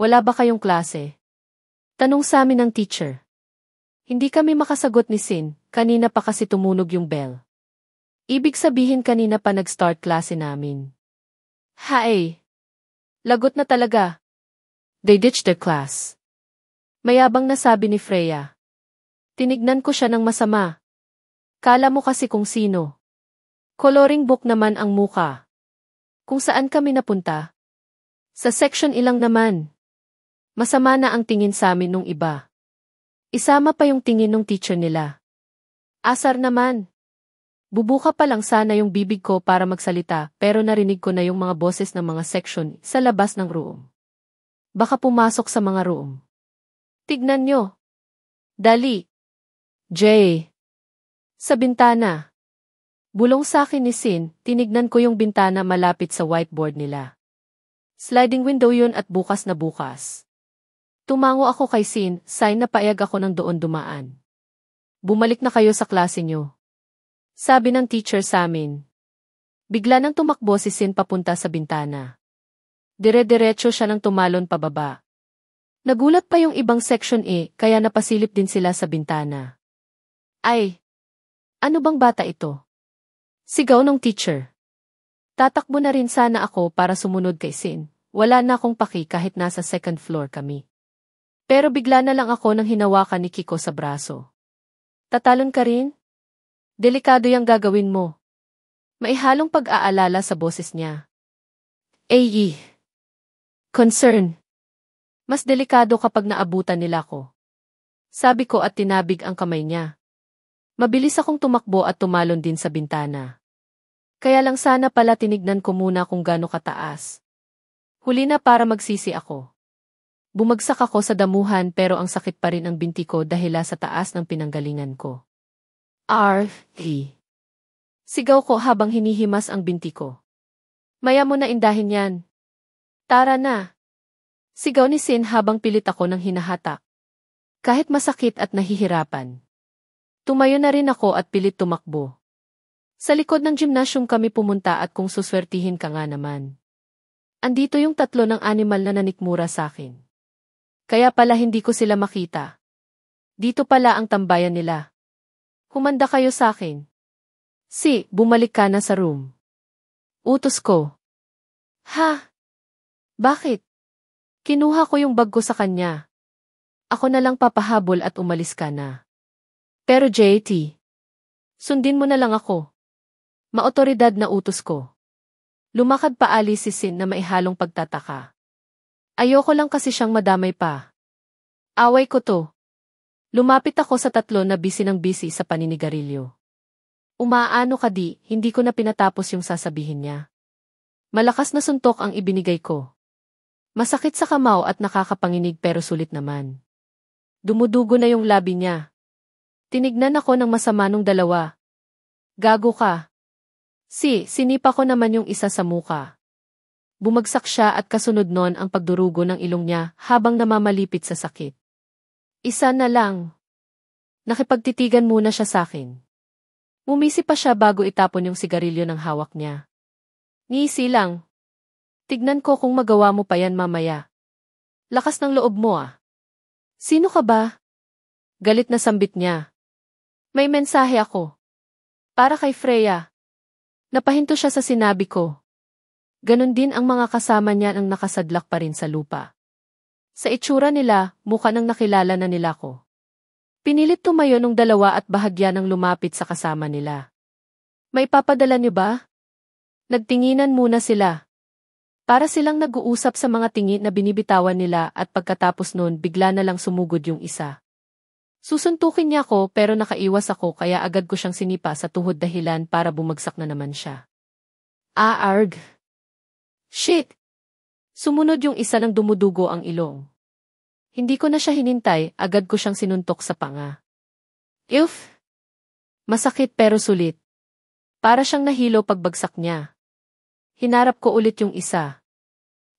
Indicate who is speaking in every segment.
Speaker 1: Wala ba kayong klase? Tanong sa amin ng teacher. Hindi kami makasagot ni Sin, kanina pa kasi tumunog yung bell. Ibig sabihin kanina pa nag-start klase namin. Hae! Lagot na talaga. They ditched their class. Mayabang na sabi ni Freya. Tinignan ko siya ng masama. Kala mo kasi kung sino. Coloring book naman ang muka. Kung saan kami napunta? Sa section ilang naman. Masama na ang tingin sa amin nung iba. Isama pa yung tingin ng teacher nila. Asar naman. Bubuka pa lang sana yung bibig ko para magsalita pero narinig ko na yung mga boses ng mga section sa labas ng room. Baka pumasok sa mga room. Tignan nyo. Dali. Jay. Sa bintana. Bulong sa akin ni Sin, tinignan ko yung bintana malapit sa whiteboard nila. Sliding window yun at bukas na bukas. Tumango ako kay Sin, sign na paayag ako ng doon dumaan. Bumalik na kayo sa klase nyo. Sabi ng teacher sa amin. Bigla nang tumakbo si Sin papunta sa bintana. Dire-diretso siya nang tumalon pababa. Nagulat pa yung ibang section kaya napasilip din sila sa bintana. Ay! Ano bang bata ito? Sigaw ng teacher. Tatakbo na rin sana ako para sumunod kay Sin. Wala na akong paki kahit nasa second floor kami. Pero bigla na lang ako nang hinawakan ni Kiko sa braso. Tatalon ka rin? Delikado yung gagawin mo. Maihalong pag-aalala sa boses niya. Ay! Concern. Mas delikado kapag naabutan nila ko. Sabi ko at tinabig ang kamay niya. Mabilis akong tumakbo at tumalon din sa bintana. Kaya lang sana pala tinignan ko muna kung gaano kataas. Huli na para magsisi ako. Bumagsak ako sa damuhan pero ang sakit pa rin ang binti ko dahil sa taas ng pinanggalingan ko. Sigaw ko habang hinihimas ang binti ko. Maya mo na indahin yan. Tara na. Sigaw ni Sin habang pilit ako ng hinahatak. Kahit masakit at nahihirapan. Tumayo na rin ako at pilit tumakbo. Sa likod ng gymnasium kami pumunta at kung suswertihin ka nga naman. Andito yung 3 ng animal na nanikmura sa akin. Kaya pala hindi ko sila makita. Dito pala ang tambayan nila. Humanda kayo sa akin. Bumalik ka na sa room. Utos ko. Ha? Bakit? Kinuha ko yung bag ko sa kanya. Ako na lang papahabol at umalis ka na. Pero JT, sundin mo na lang ako. Maotoridad na utos ko. Lumakad pa alis si Sin na maihalong pagtataka. Ayoko lang kasi siyang madamay pa. Away ko to. Lumapit ako sa 3 na busy sa paninigarilyo. Umaano ka hindi ko na pinatapos yung sasabihin niya. Malakas na suntok ang ibinigay ko. Masakit sa kamao at nakakapanginig pero sulit naman. Dumudugo na yung labi niya. Tinignan ako ng masama nung 2. Gago ka. Sinipa ko naman yung isa sa muka. Bumagsak siya at kasunod nun ang pagdurugo ng ilong niya habang namamalipit sa sakit. Isa na lang. Nakipagtitigan muna siya sa akin. Mumisi pa siya bago itapon yung sigarilyo ng hawak niya. Ngisi lang. Tignan ko kung magawa mo pa yan mamaya. Lakas ng loob mo ah. Sino ka ba? Galit na sambit niya. May mensahe ako. Para kay Freya. Napahinto siya sa sinabi ko. Ganon din ang mga kasama niya ang nakasadlak pa rin sa lupa. Sa itsura nila, mukha nang nakilala na nila ko. Pinilit tumayo nung 2 at bahagya ng lumapit sa kasama nila. May papadala niyo ba? Nagtinginan muna sila. Para silang nag-uusap sa mga tingin na binibitawan nila at pagkatapos nun bigla na lang sumugod yung isa. Susuntukin niya ako pero nakaiwas ako kaya agad ko siyang sinipa sa tuhod dahilan para bumagsak na naman siya. Arg! Shit! Sumunod yung isa nang dumudugo ang ilong. Hindi ko na siya hinintay, agad ko siyang sinuntok sa panga. Euf! Masakit pero sulit. Para siyang nahilo pagbagsak niya. Hinarap ko ulit yung isa.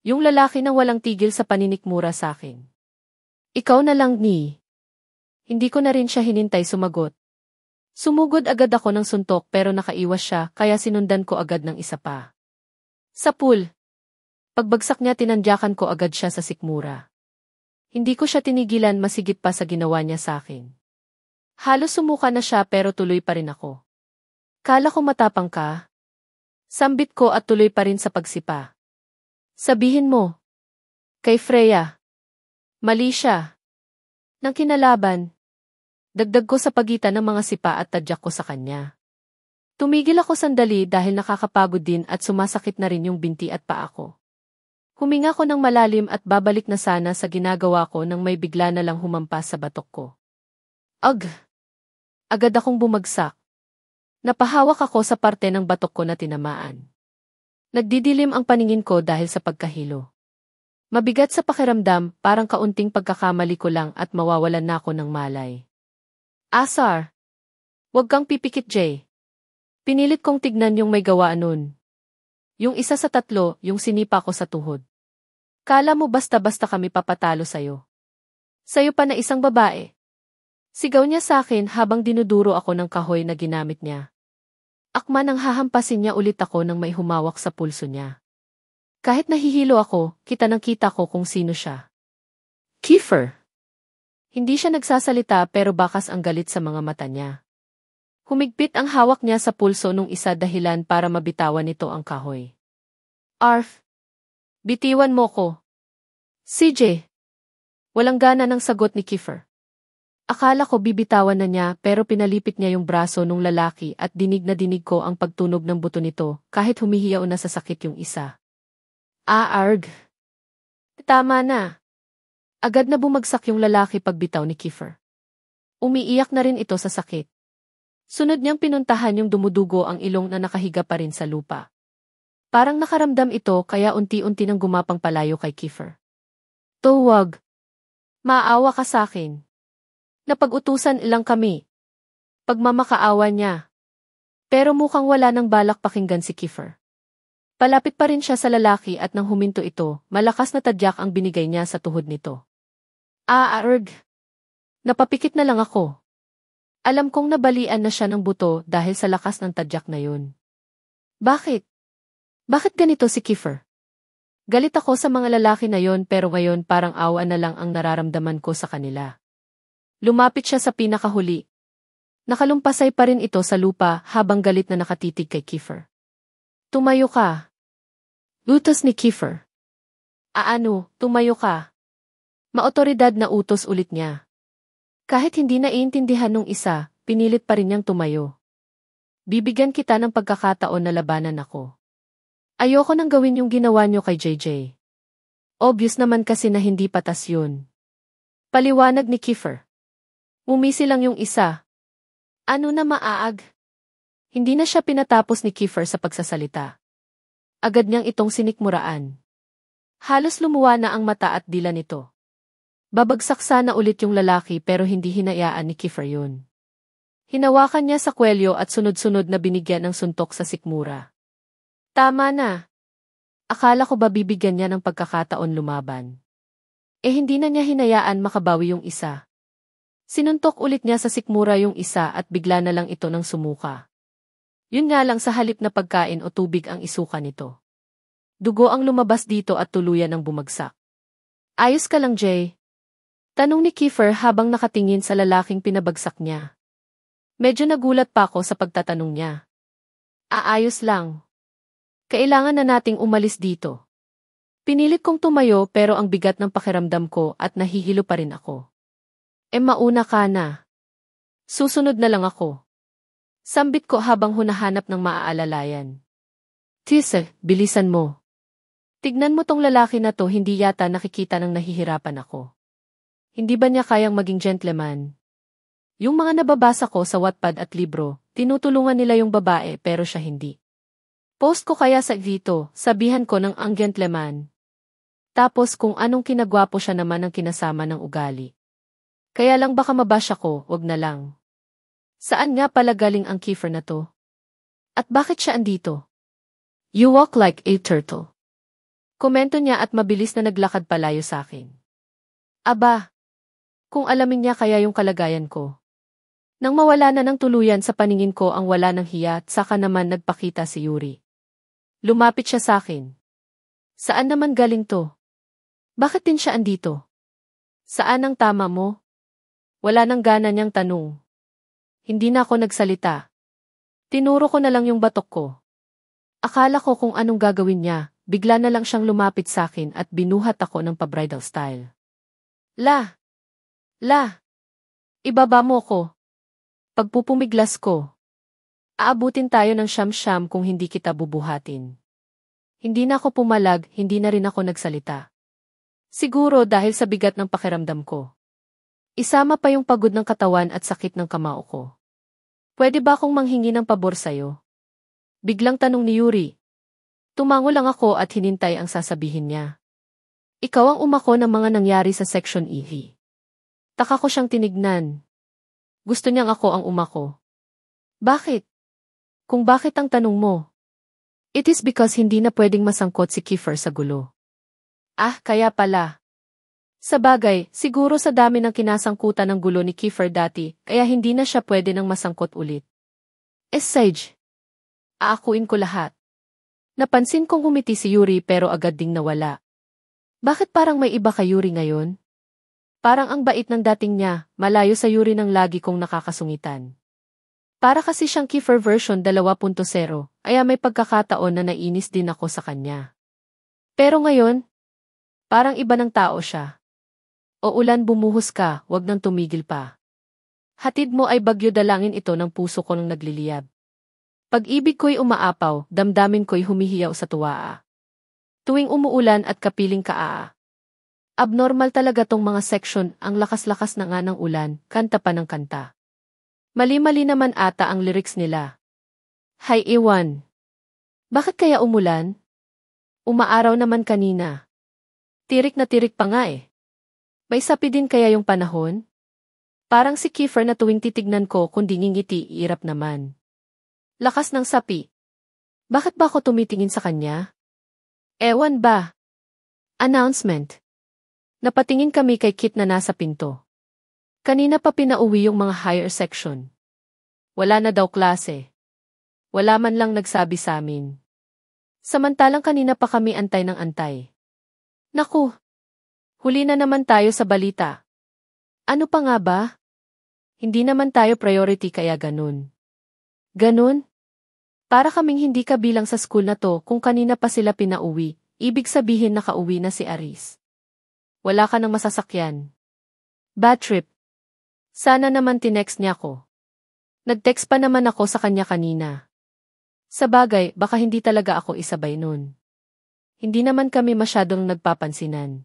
Speaker 1: Yung lalaki na walang tigil sa paninikmura sa akin. Ikaw na lang ni. Hindi ko na rin siya hinintay sumagot. Sumugod agad ako ng suntok pero nakaiwas siya kaya sinundan ko agad ng isa pa. Sa pool. Pagbagsak niya tinandyakan ko agad siya sa sikmura. Hindi ko siya tinigilan masigit pa sa ginawa niya sa akin. Halos sumuka na siya pero tuloy pa rin ako. Kala ko matapang ka? Sambit ko at tuloy pa rin sa pagsipa. Sabihin mo. Kay Freya. Mali siya. Nang kinalaban. Dagdag ko sa pagitan ng mga sipa at tadyak ko sa kanya. Tumigil ako sandali dahil nakakapagod din at sumasakit na rin yung binti at paa ko. Huminga ko ng malalim at babalik na sana sa ginagawa ko nang may bigla na lang humampas sa batok ko. Ag! Agad akong bumagsak. Napahawak ako sa parte ng batok ko na tinamaan. Nagdidilim ang paningin ko dahil sa pagkahilo. Mabigat sa pakiramdam, parang kaunting pagkakamali ko lang at mawawalan na ako ng malay. Asar! Huwag kang pipikit, Jay. Pinilit kong tignan yung may gawa nun. Yung isa sa tatlo, yung sinipa ko sa tuhod. Kala mo basta-basta kami papatalo sa'yo. Sa'yo pa na isang babae. Sigaw niya sa akin habang dinuduro ako ng kahoy na ginamit niya. Akma nang hahampasin niya ulit ako nang may humawak sa pulso niya. Kahit nahihilo ako, kita ko kung sino siya. Kiefer. Hindi siya nagsasalita pero bakas ang galit sa mga mata niya. Humigpit ang hawak niya sa pulso nung isa dahilan para mabitawan nito ang kahoy. Arf! Bitiwan mo ko. CJ! Walang gana ng sagot ni Kiefer. Akala ko bibitawan na niya pero pinalipit niya yung braso nung lalaki at dinig na dinig ko ang pagtunog ng buto nito kahit humihiyaw na sa sakit yung isa. Arg! Tama na. Agad na bumagsak yung lalaki pagbitaw ni Kiefer. Umiiyak na rin ito sa sakit. Sunod niyang pinuntahan yung dumudugo ang ilong na nakahiga pa rin sa lupa. Parang nakaramdam ito kaya unti-unti nang gumapang palayo kay Kiefer. Huwag. Maawa ka sa akin. Napag-utusan ilang kami. Pagmamakaawa niya. Pero mukhang wala nang balak pakinggan si Kiefer. Palapit pa rin siya sa lalaki at nang huminto ito, malakas na tadyak ang binigay niya sa tuhod nito. Arg. Napapikit na lang ako. Alam kong nabalian na siya ng buto dahil sa lakas ng tadyak na yun. Bakit? Bakit ganito si Kiefer? Galit ako sa mga lalaki na yon pero ngayon parang awa na lang ang nararamdaman ko sa kanila. Lumapit siya sa pinakahuli. Nakalumpasay pa rin ito sa lupa habang galit na nakatitig kay Kiefer. Tumayo ka. Utos ni Kiefer. Tumayo ka. Maotoridad na utos ulit niya. Kahit hindi naiintindihan nung isa, pinilit pa rin niyang tumayo. Bibigyan kita ng pagkakataon na labanan ako. Ayoko nang gawin yung ginawa niyo kay JJ. Obvious naman kasi na hindi patas yun. Paliwanag ni Kiefer. Umisi lang yung isa. Ano na maaag? Hindi na siya pinatapos ni Kiefer sa pagsasalita. Agad niyang itong sinikmuraan. Halos lumuwa na ang mata at dila nito. Babagsak sana ulit yung lalaki pero hindi hinayaan ni Kiefer yun. Hinawakan niya sa kwelyo at sunod-sunod na binigyan ng suntok sa sikmura. Tama na. Akala ko ba bibigyan niya ng pagkakataon lumaban? Hindi na niya hinayaan makabawi yung isa. Sinuntok ulit niya sa sikmura yung isa at bigla na lang ito nang sumuka. Yun nga lang sa halip na pagkain o tubig ang isuka nito. Dugo ang lumabas dito at tuluyan ang bumagsak. Ayos ka lang, Jay? Tanong ni Kiefer habang nakatingin sa lalaking pinabagsak niya. Medyo nagulat pa ako sa pagtatanong niya. Aayos lang. Kailangan na nating umalis dito. Pinilit kong tumayo pero ang bigat ng pakiramdam ko at nahihilo pa rin ako. Mauna ka na. Susunod na lang ako. Sambit ko habang hunahanap ng maaalalayan. Tise, bilisan mo. Tignan mo tong lalaki na to, hindi yata nakikita ng nahihirapan ako. Hindi ba niya kayang maging gentleman? Yung mga nababasa ko sa Wattpad at libro, tinutulungan nila yung babae pero siya hindi. Post ko kaya sa dito, sabihan ko ng ang gentleman. Tapos kung anong kinagwapo siya naman ang kinasama ng ugali. Kaya lang baka mabash ako, wag na lang. Saan nga pala galing ang Kiefer na to? At bakit siya andito? You walk like a turtle. Komento niya at mabilis na naglakad palayo sa akin. Aba! Kung alamin niya kaya yung kalagayan ko. Nang mawala na ng tuluyan sa paningin ko ang wala ng hiya at saka naman nagpakita si Yuri. Lumapit siya sa akin. Saan naman galing to? Bakit din siya andito? Saan ang tama mo? Wala nang gana niyang tanong. Hindi na ako nagsalita. Tinuro ko na lang yung batok ko. Akala ko kung anong gagawin niya, bigla na lang siyang lumapit sa akin at binuhat ako ng pa-bridal style. La! La! Ibaba mo ko. Pagpupumiglas ko. Aabutin tayo ng siyam-siyam kung hindi kita bubuhatin. Hindi na ako pumalag, hindi na rin ako nagsalita. Siguro dahil sa bigat ng pakiramdam ko. Isama pa yung pagod ng katawan at sakit ng kamao ko. Pwede ba akong manghingi ng pabor sa'yo? Biglang tanong ni Yuri. Tumango lang ako at hinintay ang sasabihin niya. Ikaw ang umako ng mga nangyari sa Section EV. Taka ko siyang tinignan. Gusto niyang ako ang umako. Bakit? Kung bakit ang tanong mo? It is because hindi na pwedeng masangkot si Kiefer sa gulo. Ah, kaya pala. Sa bagay, siguro sa dami ng kinasangkutan ng gulo ni Kiefer dati, kaya hindi na siya pwede nang masangkot ulit. Sage. Aakuin ko lahat. Napansin kong humiti si Yuri pero agad ding nawala. Bakit parang may iba kay Yuri ngayon? Parang ang bait ng dating niya, malayo sa Yuri ng lagi kong nakakasungitan. Para kasi siyang Kiefer version 2.0, kaya may pagkakataon na nainis din ako sa kanya. Pero ngayon, parang iba ng tao siya. O ulan bumuhos ka, wag nang tumigil pa. Hatid mo ay bagyo dalangin ito ng puso ko nang nagliliyab. Pag-ibig ko'y umaapaw, damdamin ko'y humihiyaw sa tuwaa. Tuwing umuulan at kapiling kaa. Abnormal talaga tong mga section, ang lakas-lakas na nga ng ulan, kanta pa ng kanta. Mali-mali naman ata ang lyrics nila. Hay iwan. Bakit kaya umulan? Umaaraw naman kanina. Tirik na tirik pa nga eh. May sapi din kaya yung panahon? Parang si Kiefer na tuwing titignan ko kundi ngingiti, iirap naman. Lakas ng sapi. Bakit ba ako tumitingin sa kanya? Ewan ba? Announcement. Napatingin kami kay Kit na nasa pinto. Kanina pa pinauwi yung mga higher section. Wala na daw klase. Wala man lang nagsabi sa amin. Samantalang kanina pa kami antay ng antay. Naku! Huli na naman tayo sa balita. Ano pa nga ba? Hindi naman tayo priority kaya ganun. Ganun? Para kaming hindi kabilang sa school na to kung kanina pa sila pinauwi, ibig sabihin nakauwi na si Aris. Wala ka ng masasakyan. Bad trip. Sana naman tinext niya ako. Nag-text pa naman ako sa kanya kanina. Sa bagay, baka hindi talaga ako isabay nun. Hindi naman kami masyadong nagpapansinan.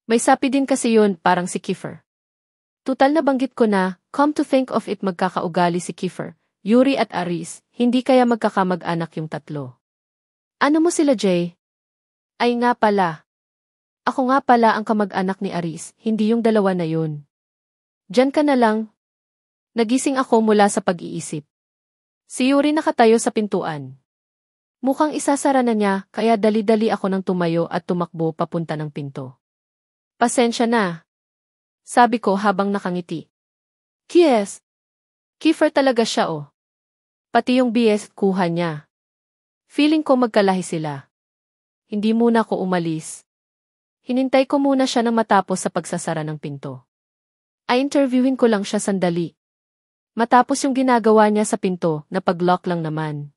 Speaker 1: May sapi din kasi yun, parang si Kiefer. Tutal na banggit ko na, come to think of it magkakaugali si Kiefer, Yuri at Aris, hindi kaya magkakamag-anak yung tatlo. Ano mo sila, Jay? Ay nga pala. Ako nga pala ang kamag-anak ni Aris, hindi yung dalawa na yun. Diyan ka na lang. Nagising ako mula sa pag-iisip. Si Yuri nakatayo sa pintuan. Mukhang isasara na niya, kaya dali-dali ako nang tumayo at tumakbo papunta ng pinto. Pasensya na. Sabi ko habang nakangiti. Yes. Kiefer talaga siya oh. Pati yung BS kuha niya. Feeling ko magkalahi sila. Hindi muna ako umalis. Hinintay ko muna siya nang matapos sa pagsasara ng pinto. Ay interviewin ko lang siya sandali. Matapos yung ginagawa niya sa pinto, napag-lock lang naman.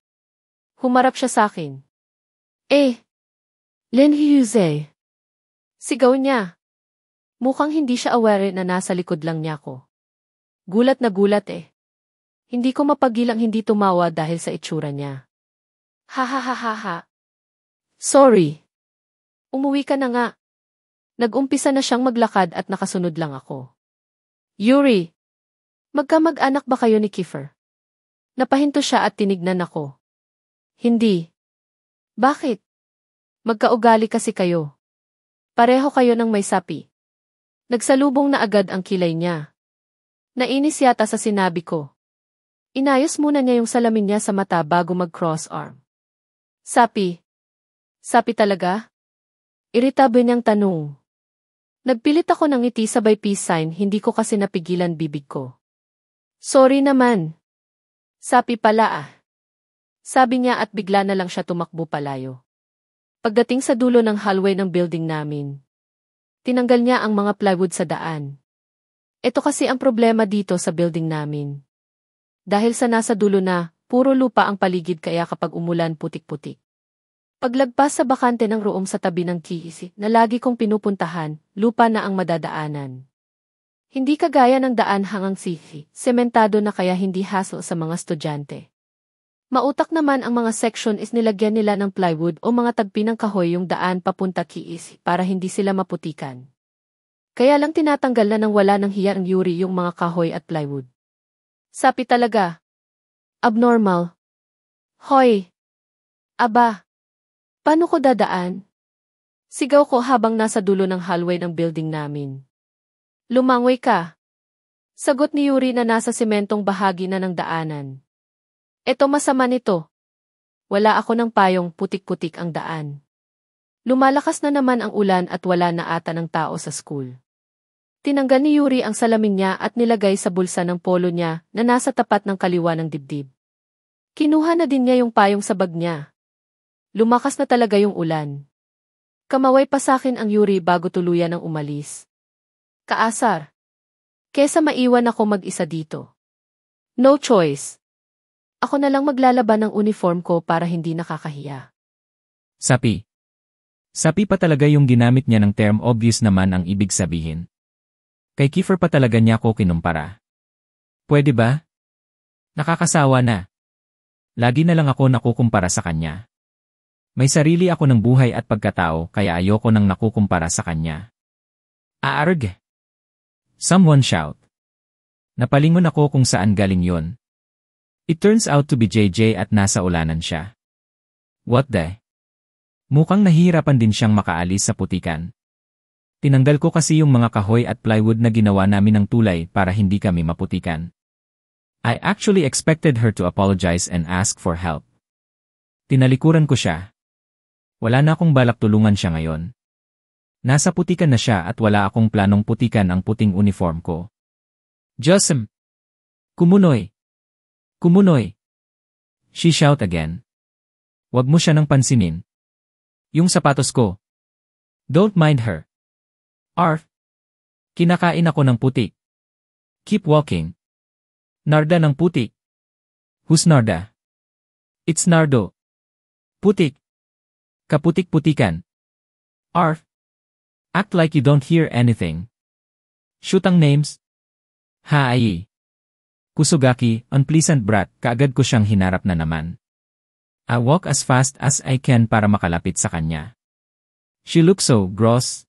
Speaker 1: Humarap siya sa akin. Lin Hyuze. Sigaw niya. Mukhang hindi siya aware na nasa likod lang niya ako. Gulat na gulat eh. Hindi ko mapagilang hindi tumawa dahil sa itsura niya. Ha ha ha ha ha. Sorry. Umuwi ka na nga. Nag-umpisa na siyang maglakad at nakasunod lang ako. Yuri. Magkamag-anak ba kayo ni Kiefer? Napahinto siya at tinignan ako. Hindi. Bakit? Magkaugali kasi kayo. Pareho kayo ng may sapi. Nagsalubong na agad ang kilay niya. Nainis yata sa sinabi ko. Inayos muna niya yung salamin niya sa mata bago mag-cross arm. Sapi. Sapi talaga? Irritable niyang tanong. Nagpilit ako ng ngiti sabay peace sign, hindi ko kasi napigilan bibig ko. Sorry naman. Sapi pala ah. Sabi niya at bigla na lang siya tumakbo palayo. Pagdating sa dulo ng hallway ng building namin. Tinanggal niya ang mga plywood sa daan. Ito kasi ang problema dito sa building namin. Dahil sa nasa dulo na, puro lupa ang paligid kaya kapag umulan putik-putik. Paglagpas sa bakante ng room sa tabi ng kihisi na lagi kong pinupuntahan, lupa na ang madadaanan. Hindi kagaya ng daan hangang sihi, sementado na kaya hindi hassle sa mga estudyante. Mautak naman ang mga section is nilagyan nila ng plywood o mga tagpi ng kahoy yung daan papunta kiis para hindi sila maputikan. Kaya lang tinatanggal na ng wala ng hiya ang Yuri yung mga kahoy at plywood. Sapi talaga. Abnormal. Hoy! Aba! Paano ko dadaan? Sigaw ko habang nasa dulo ng hallway ng building namin. Lumangoy ka. Sagot ni Yuri na nasa sementong bahagi na ng daanan. Eto masama nito. Wala ako ng payong, putik-putik ang daan. Lumalakas na naman ang ulan at wala na ata ng tao sa school. Tinanggal ni Yuri ang salamin niya at nilagay sa bulsa ng polo niya na nasa tapat ng kaliwa ng dibdib. Kinuha na din niya yung payong sa bag niya. Lumakas na talaga yung ulan. Kamaway pa sakin ang Yuri bago tuluyan ng umalis. Kaasar. Kesa maiwan ako mag-isa dito. No choice. Ako na lang maglalaban ng uniform ko para hindi nakakahiya.
Speaker 2: Sapi. Sapi pa talaga yung ginamit niya ng term obvious naman ang ibig sabihin. Kay Kiefer pa talaga niya ko kinumpara. Pwede ba? Nakakasawa na. Lagi na lang ako nakukumpara sa kanya. May sarili ako ng buhay at pagkatao kaya ayoko nang nakukumpara sa kanya. Aarg! Someone shout. Napalingon ako kung saan galing yon. It turns out to be JJ at nasa ulanan siya. What the? Mukhang nahihirapan din siyang makaalis sa putikan. Tinanggal ko kasi yung mga kahoy at plywood na ginawa namin ng tulay para hindi kami maputikan. I actually expected her to apologize and ask for help. Tinalikuran ko siya. Wala na akong balak tulungan siya ngayon. Nasa putikan na siya at wala akong planong putikan ang puting uniform ko. Josem! Kumunoy! Kumunoy! She shout again. Wag mo siya nang pansinin. Yung sapatos ko. Don't mind her. Arf! Kinakain ako ng putik. Keep walking. Narda ng putik. Who's Narda? It's Nardo. Putik. Kaputik-putikan. Arf! Act like you don't hear anything. Shoot ang names. Hai. Kusugaki, unpleasant brat, kaagad ko siyang hinarap na naman. I walk as fast as I can para makalapit sa kanya. She looks so gross.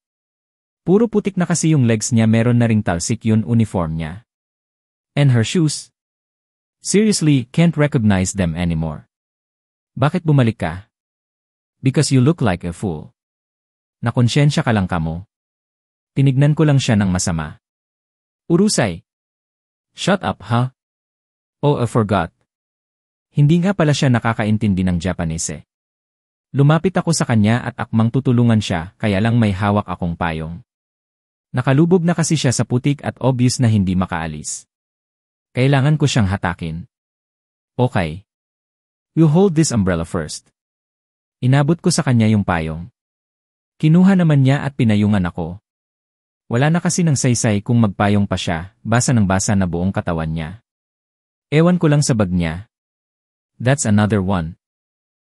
Speaker 2: Puro putik na kasi yung legs niya, meron na ring talsik yun uniform niya. And her shoes? Seriously, can't recognize them anymore. Bakit bumalik ka? Because you look like a fool. Nakonsyensya ka lang kamo. Tinignan ko lang siya ng masama. Urusay. Shut up, huh? Oh, I forgot. Hindi nga pala siya nakakaintindi ng Japanese. Lumapit ako sa kanya at akmang tutulungan siya, kaya lang may hawak akong payong. Nakalubog na kasi siya sa putik at obvious na hindi makaalis. Kailangan ko siyang hatakin. Okay. You hold this umbrella first. Inabot ko sa kanya yung payong. Kinuha naman niya at pinayungan ako. Wala na kasi ng saysay kung magpayong pa siya, basa ng basa na buong katawan niya. Ewan ko lang sa bag niya. That's another one.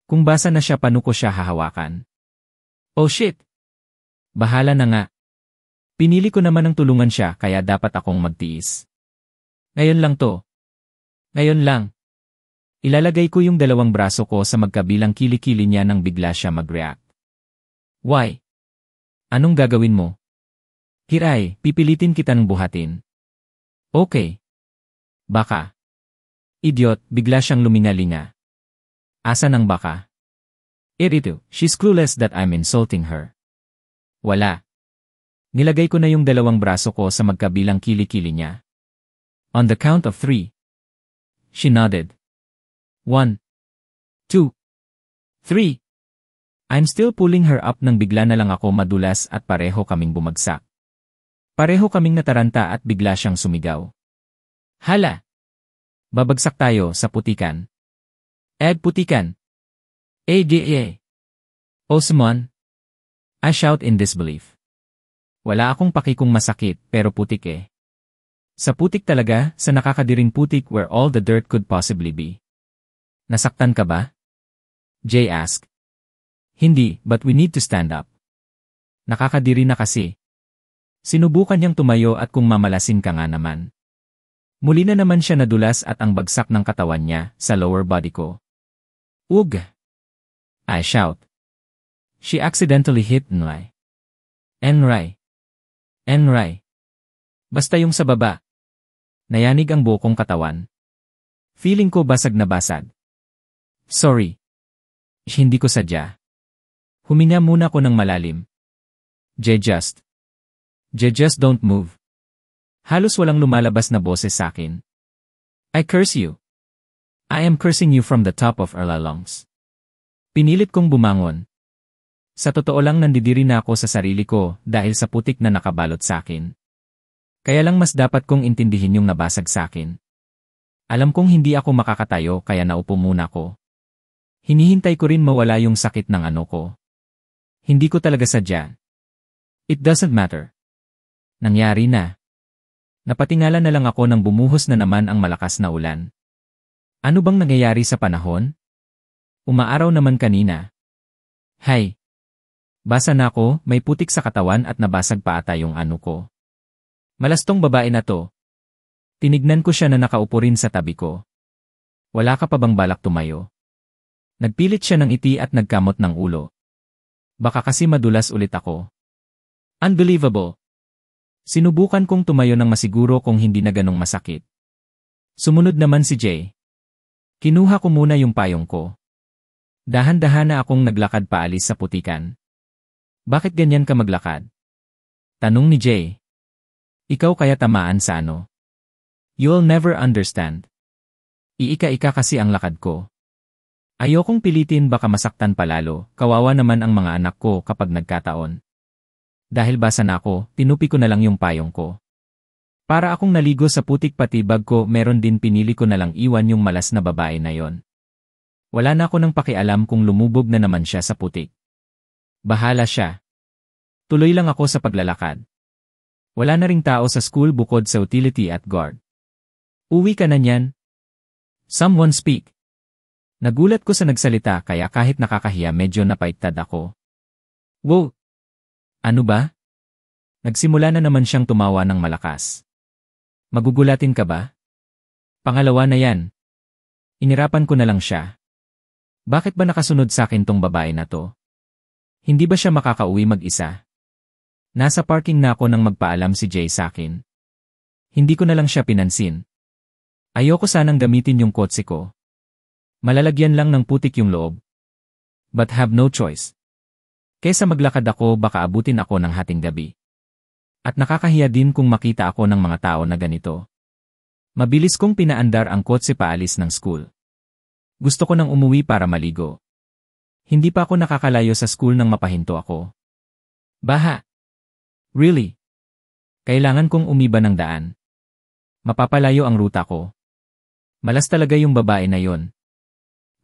Speaker 2: Kung basa na siya, paano ko siya hahawakan? Oh shit! Bahala na nga. Pinili ko naman ng tulungan siya kaya dapat akong magtiis. Ngayon lang to. Ngayon lang. Ilalagay ko yung dalawang braso ko sa magkabilang kilikili niya nang bigla siya mag-react. Why? Anong gagawin mo? Hiray, pipilitin kita ng buhatin. Okay. Baka. Idiot, bigla siyang lumingalinga. Asan ang baka? Irito, she's clueless that I'm insulting her. Wala. Nilagay ko na yung dalawang braso ko sa magkabilang kilikili niya. On the count of 3. She nodded. 1, 2, 3. I'm still pulling her up nang bigla na lang ako madulas at pareho kaming bumagsak. Pareho kaming nataranta at bigla siyang sumigaw. Hala! Babagsak tayo sa putikan. Putikan. ADA. Osman. I shout in disbelief. Wala akong paki kung masakit, pero putik eh. Sa putik talaga, sa nakakadiring putik where all the dirt could possibly be. Nasaktan ka ba? Jay asked. Hindi, but we need to stand up. Nakakadiri na kasi. Sinubukan niyang tumayo at kung mamalasin ka nga naman. Muli na naman siya nadulas at ang bagsak ng katawan niya sa lower body ko. Ugh! I shout. She accidentally hit Nrai. Enrai. Basta yung sa baba. Nayanig ang buo kong katawan. Feeling ko basag na basag. Sorry. Hindi ko sadya. Huminga muna ko ng malalim. Just don't move. Halos walang lumalabas na boses sa akin. I curse you. I am cursing you from the top of our lungs. Pinilit kong bumangon. Sa totoo lang nandidiri na ako sa sarili ko dahil sa putik na nakabalot sa akin. Kaya lang mas dapat kong intindihin yung nabasag sa akin. Alam kong hindi ako makakatayo kaya naupo muna ko. Hinihintay ko rin mawala yung sakit ng ano ko. Hindi ko talaga sadya. It doesn't matter. Nangyari na. Napatingala na lang ako nang bumuhos na naman ang malakas na ulan. Ano bang nangyayari sa panahon? Umaaraw naman kanina. Hay! Basa na ako, may putik sa katawan at nabasag pa ata yung ano ko. Malastong babae na to. Tinignan ko siya na nakaupo rin sa tabi ko. Wala ka pa bang balak tumayo? Nagpilit siya ng iti at nagkamot ng ulo. Baka kasi madulas ulit ako. Unbelievable! Sinubukan kong tumayo ng masiguro kung hindi na ganong masakit. Sumunod naman si Jay. Kinuha ko muna yung payong ko. Dahan-dahan na akong naglakad paalis sa putikan. Bakit ganyan ka maglakad? Tanong ni Jay. Ikaw kaya tamaan sa ano? You'll never understand. Iika-ika kasi ang lakad ko. Ayokong pilitin baka masaktan palalo, kawawa naman ang mga anak ko kapag nagkataon. Dahil basa na ako, tinupi ko na lang yung payong ko. Para akong naligo sa putik pati bag ko meron din pinili ko na lang iwan yung malas na babae na yon. Wala na ako ng pakialam kung lumubog na naman siya sa putik. Bahala siya. Tuloy lang ako sa paglalakad. Wala na ring tao sa school bukod sa utility at guard. Uwi ka na niyan? Someone speak. Nagulat ko sa nagsalita kaya kahit nakakahiya medyo napaiktad ako. Wow! Ano ba? Nagsimula na naman siyang tumawa ng malakas. Magugulatin ka ba? Pangalawa na yan. Inirapan ko na lang siya. Bakit ba nakasunod sa akin tong babae na to? Hindi ba siya makakauwi mag-isa? Nasa parking na ako nang magpaalam si Jay sa akin. Hindi ko na lang siya pinansin. Ayoko sanang gamitin yung kotse ko. Malalagyan lang ng putik yung loob. But have no choice. Kesa maglakad ako baka abutin ako ng hating gabi. At nakakahiya din kung makita ako ng mga tao na ganito. Mabilis kong pinaandar ang kotse paalis ng school. Gusto ko nang umuwi para maligo. Hindi pa ako nakakalayo sa school nang mapahinto ako. Baha. Really? Kailangan kong umiba ng daan. Mapapalayo ang ruta ko. Malas talaga yung babae na yon.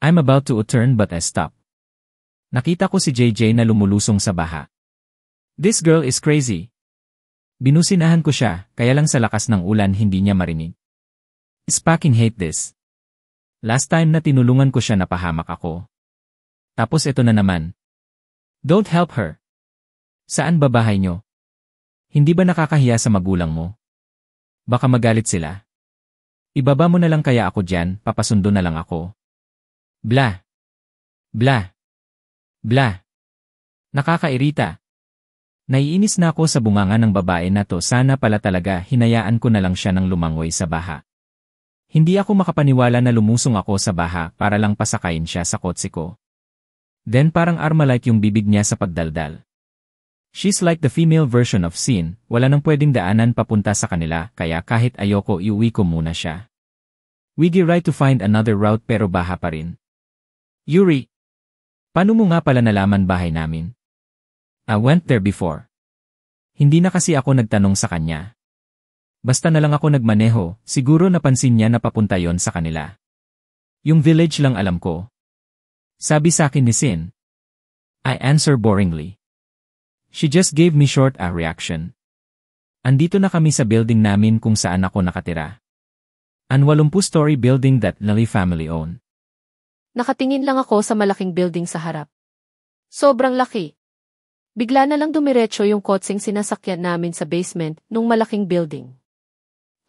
Speaker 2: I'm about to U-turn but I stop. Nakita ko si JJ na lumulusong sa baha. This girl is crazy. Binusinahan ko siya, kaya lang sa lakas ng ulan hindi niya marinig. I fucking hate this. Last time na tinulungan ko siya napahamak ako. Tapos ito na naman. Don't help her. Saan ba bahay niyo? Hindi ba nakakahiya sa magulang mo? Baka magalit sila. Ibaba mo na lang kaya ako dyan, papasundo na lang ako. Blah. Blah. Blah. Nakakairita. Naiinis na ako sa bunganga ng babae na to, sana pala talaga hinayaan ko na lang siya ng lumangoy sa baha. Hindi ako makapaniwala na lumusong ako sa baha para lang pasakayin siya sa kotse ko. Then parang armalite yung bibig niya sa pagdaldal. She's like the female version of Sin, wala nang pwedeng daanan papunta sa kanila kaya kahit ayoko iuwi ko muna siya. We try to find another route pero baha pa rin. Yuri! Paano mo nga pala nalaman bahay namin? I went there before. Hindi na kasi ako nagtanong sa kanya. Basta na lang ako nagmaneho, siguro napansin niya na papunta yon sa kanila. Yung village lang alam ko. Sabi sa akin ni Sin. I answer boringly. She just gave me short a reaction. Andito na kami sa building namin kung saan ako nakatira. An 80-story building that Lily family own.
Speaker 1: Nakatingin lang ako sa malaking building sa harap. Sobrang laki. Bigla na lang dumiretso yung kotseng sinasakyan namin sa basement nung malaking building.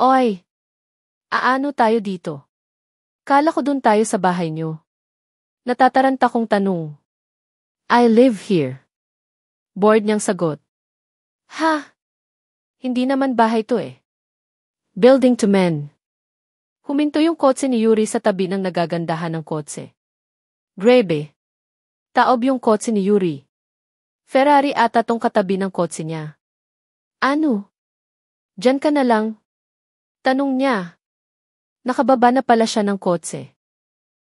Speaker 1: Oy! Aano tayo dito? Kala ko dun tayo sa bahay nyo. Natataranta kong tanong. I live here. Bored niyang sagot. Ha? Hindi naman bahay to eh. Building to men. Huminto yung kotse ni Yuri sa tabi ng nagagandahan ng kotse. Grebe. Taob yung kotse ni Yuri. Ferrari ata tong katabi ng kotse niya. Ano? Diyan ka na lang? Tanong niya. Nakababa na pala siya ng kotse.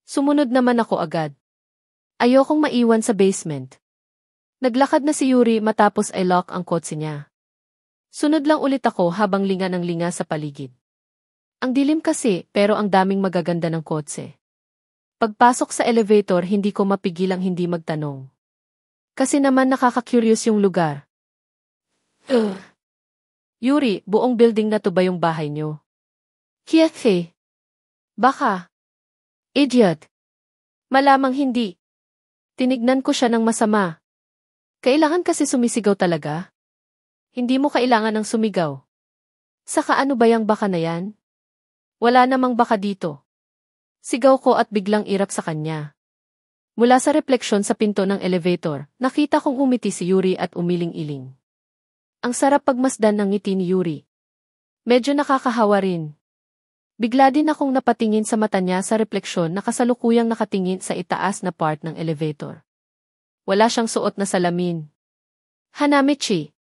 Speaker 1: Sumunod naman ako agad. Ayokong maiwan sa basement. Naglakad na si Yuri matapos ay lock ang kotse niya. Sunod lang ulit ako habang linga ng linga sa paligid. Ang dilim kasi pero ang daming magaganda ng kotse. Pagpasok sa elevator hindi ko mapigilang hindi magtanong. Kasi naman nakaka-curious yung lugar. Yuri, buong building na to ba yung bahay nyo? Kiyate. Baka. Idiot. Malamang hindi. Tinignan ko siya ng masama. Kailangan kasi sumisigaw talaga? Hindi mo kailangan ng sumigaw. Saka ano ba yung baka na yan? Wala namang baka dito. Sigaw ko at biglang irap sa kanya. Mula sa refleksyon sa pinto ng elevator, nakita kong umiti si Yuri at umiling-iling. Ang sarap pagmasdan ng ngiti ni Yuri. Medyo nakakahawa rin. Bigla din akong napatingin sa mata niya sa refleksyon na kasalukuyang nakatingin sa itaas na part ng elevator. Wala siyang suot na salamin. Hanamichi.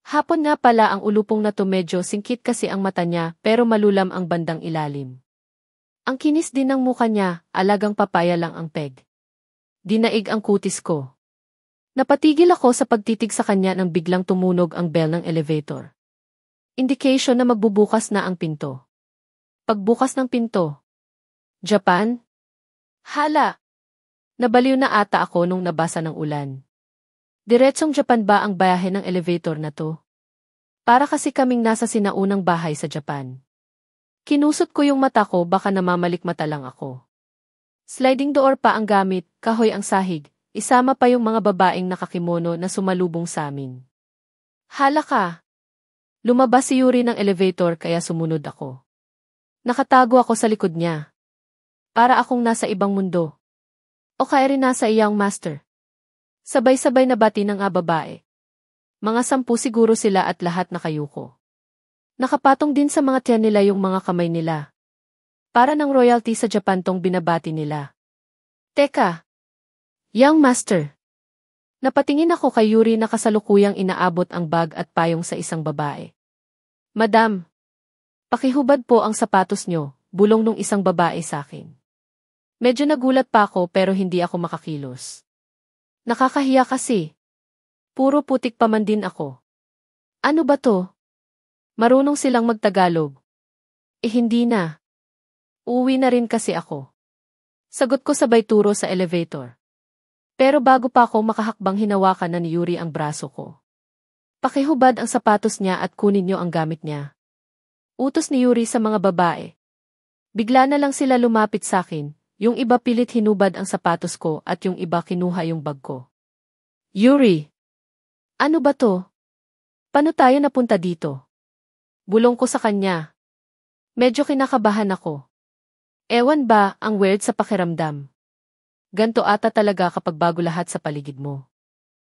Speaker 1: Hapon nga pala ang ulupong na to medyo singkit kasi ang mata niya pero malulam ang bandang ilalim. Ang kinis din ng muka niya, alagang papaya lang ang peg. Dinaig ang kutis ko. Napatigil ako sa pagtitig sa kanya nang biglang tumunog ang bell ng elevator. Indication na magbubukas na ang pinto. Pagbukas ng pinto. Japan? Hala! Nabaliw na ata ako nung nabasa ng ulan. Diretsong Japan ba ang bayahe ng elevator na to? Para kasi kaming nasa sinaunang bahay sa Japan. Kinusot ko yung mata ko baka namamalikmata lang ako. Sliding door pa ang gamit, kahoy ang sahig, isama pa yung mga babaeng nakakimono na sumalubong sa amin. Hala ka! Lumabas si Yuri ng elevator kaya sumunod ako. Nakatago ako sa likod niya. Para akong nasa ibang mundo. O kaya rin nasa iyang master. Sabay-sabay na bati ng babae. Mga 10 siguro sila at lahat nakayuko. Nakapatong din sa mga tiyan nila yung mga kamay nila. Para ng royalty sa Japan tong binabati nila. Teka! Young master! Napatingin ako kay Yuri na kasalukuyang inaabot ang bag at payong sa isang babae. Madam! Pakihubad po ang sapatos nyo, bulong nung isang babae sa akin. Medyo nagulat pa ako pero hindi ako makakilos. Nakakahiya kasi. Puro putik pa man din ako. Ano ba to? Marunong silang magtagalog. Hindi na. Uuwi na rin kasi ako. Sagot ko sabay turo sa elevator. Pero bago pa ako makahakbang hinawakan na ni Yuri ang braso ko. Pakihubad ang sapatos niya at kunin niyo ang gamit niya. Utos ni Yuri sa mga babae. Bigla na lang sila lumapit sa akin. Yung iba pilit hinubad ang sapatos ko at yung iba kinuha yung bag ko. Yuri! Ano ba to? Paano tayo napunta dito? Bulong ko sa kanya. Medyo kinakabahan ako. Ewan ba ang weird sa pakiramdam? Ganto ata talaga kapag bago lahat sa paligid mo.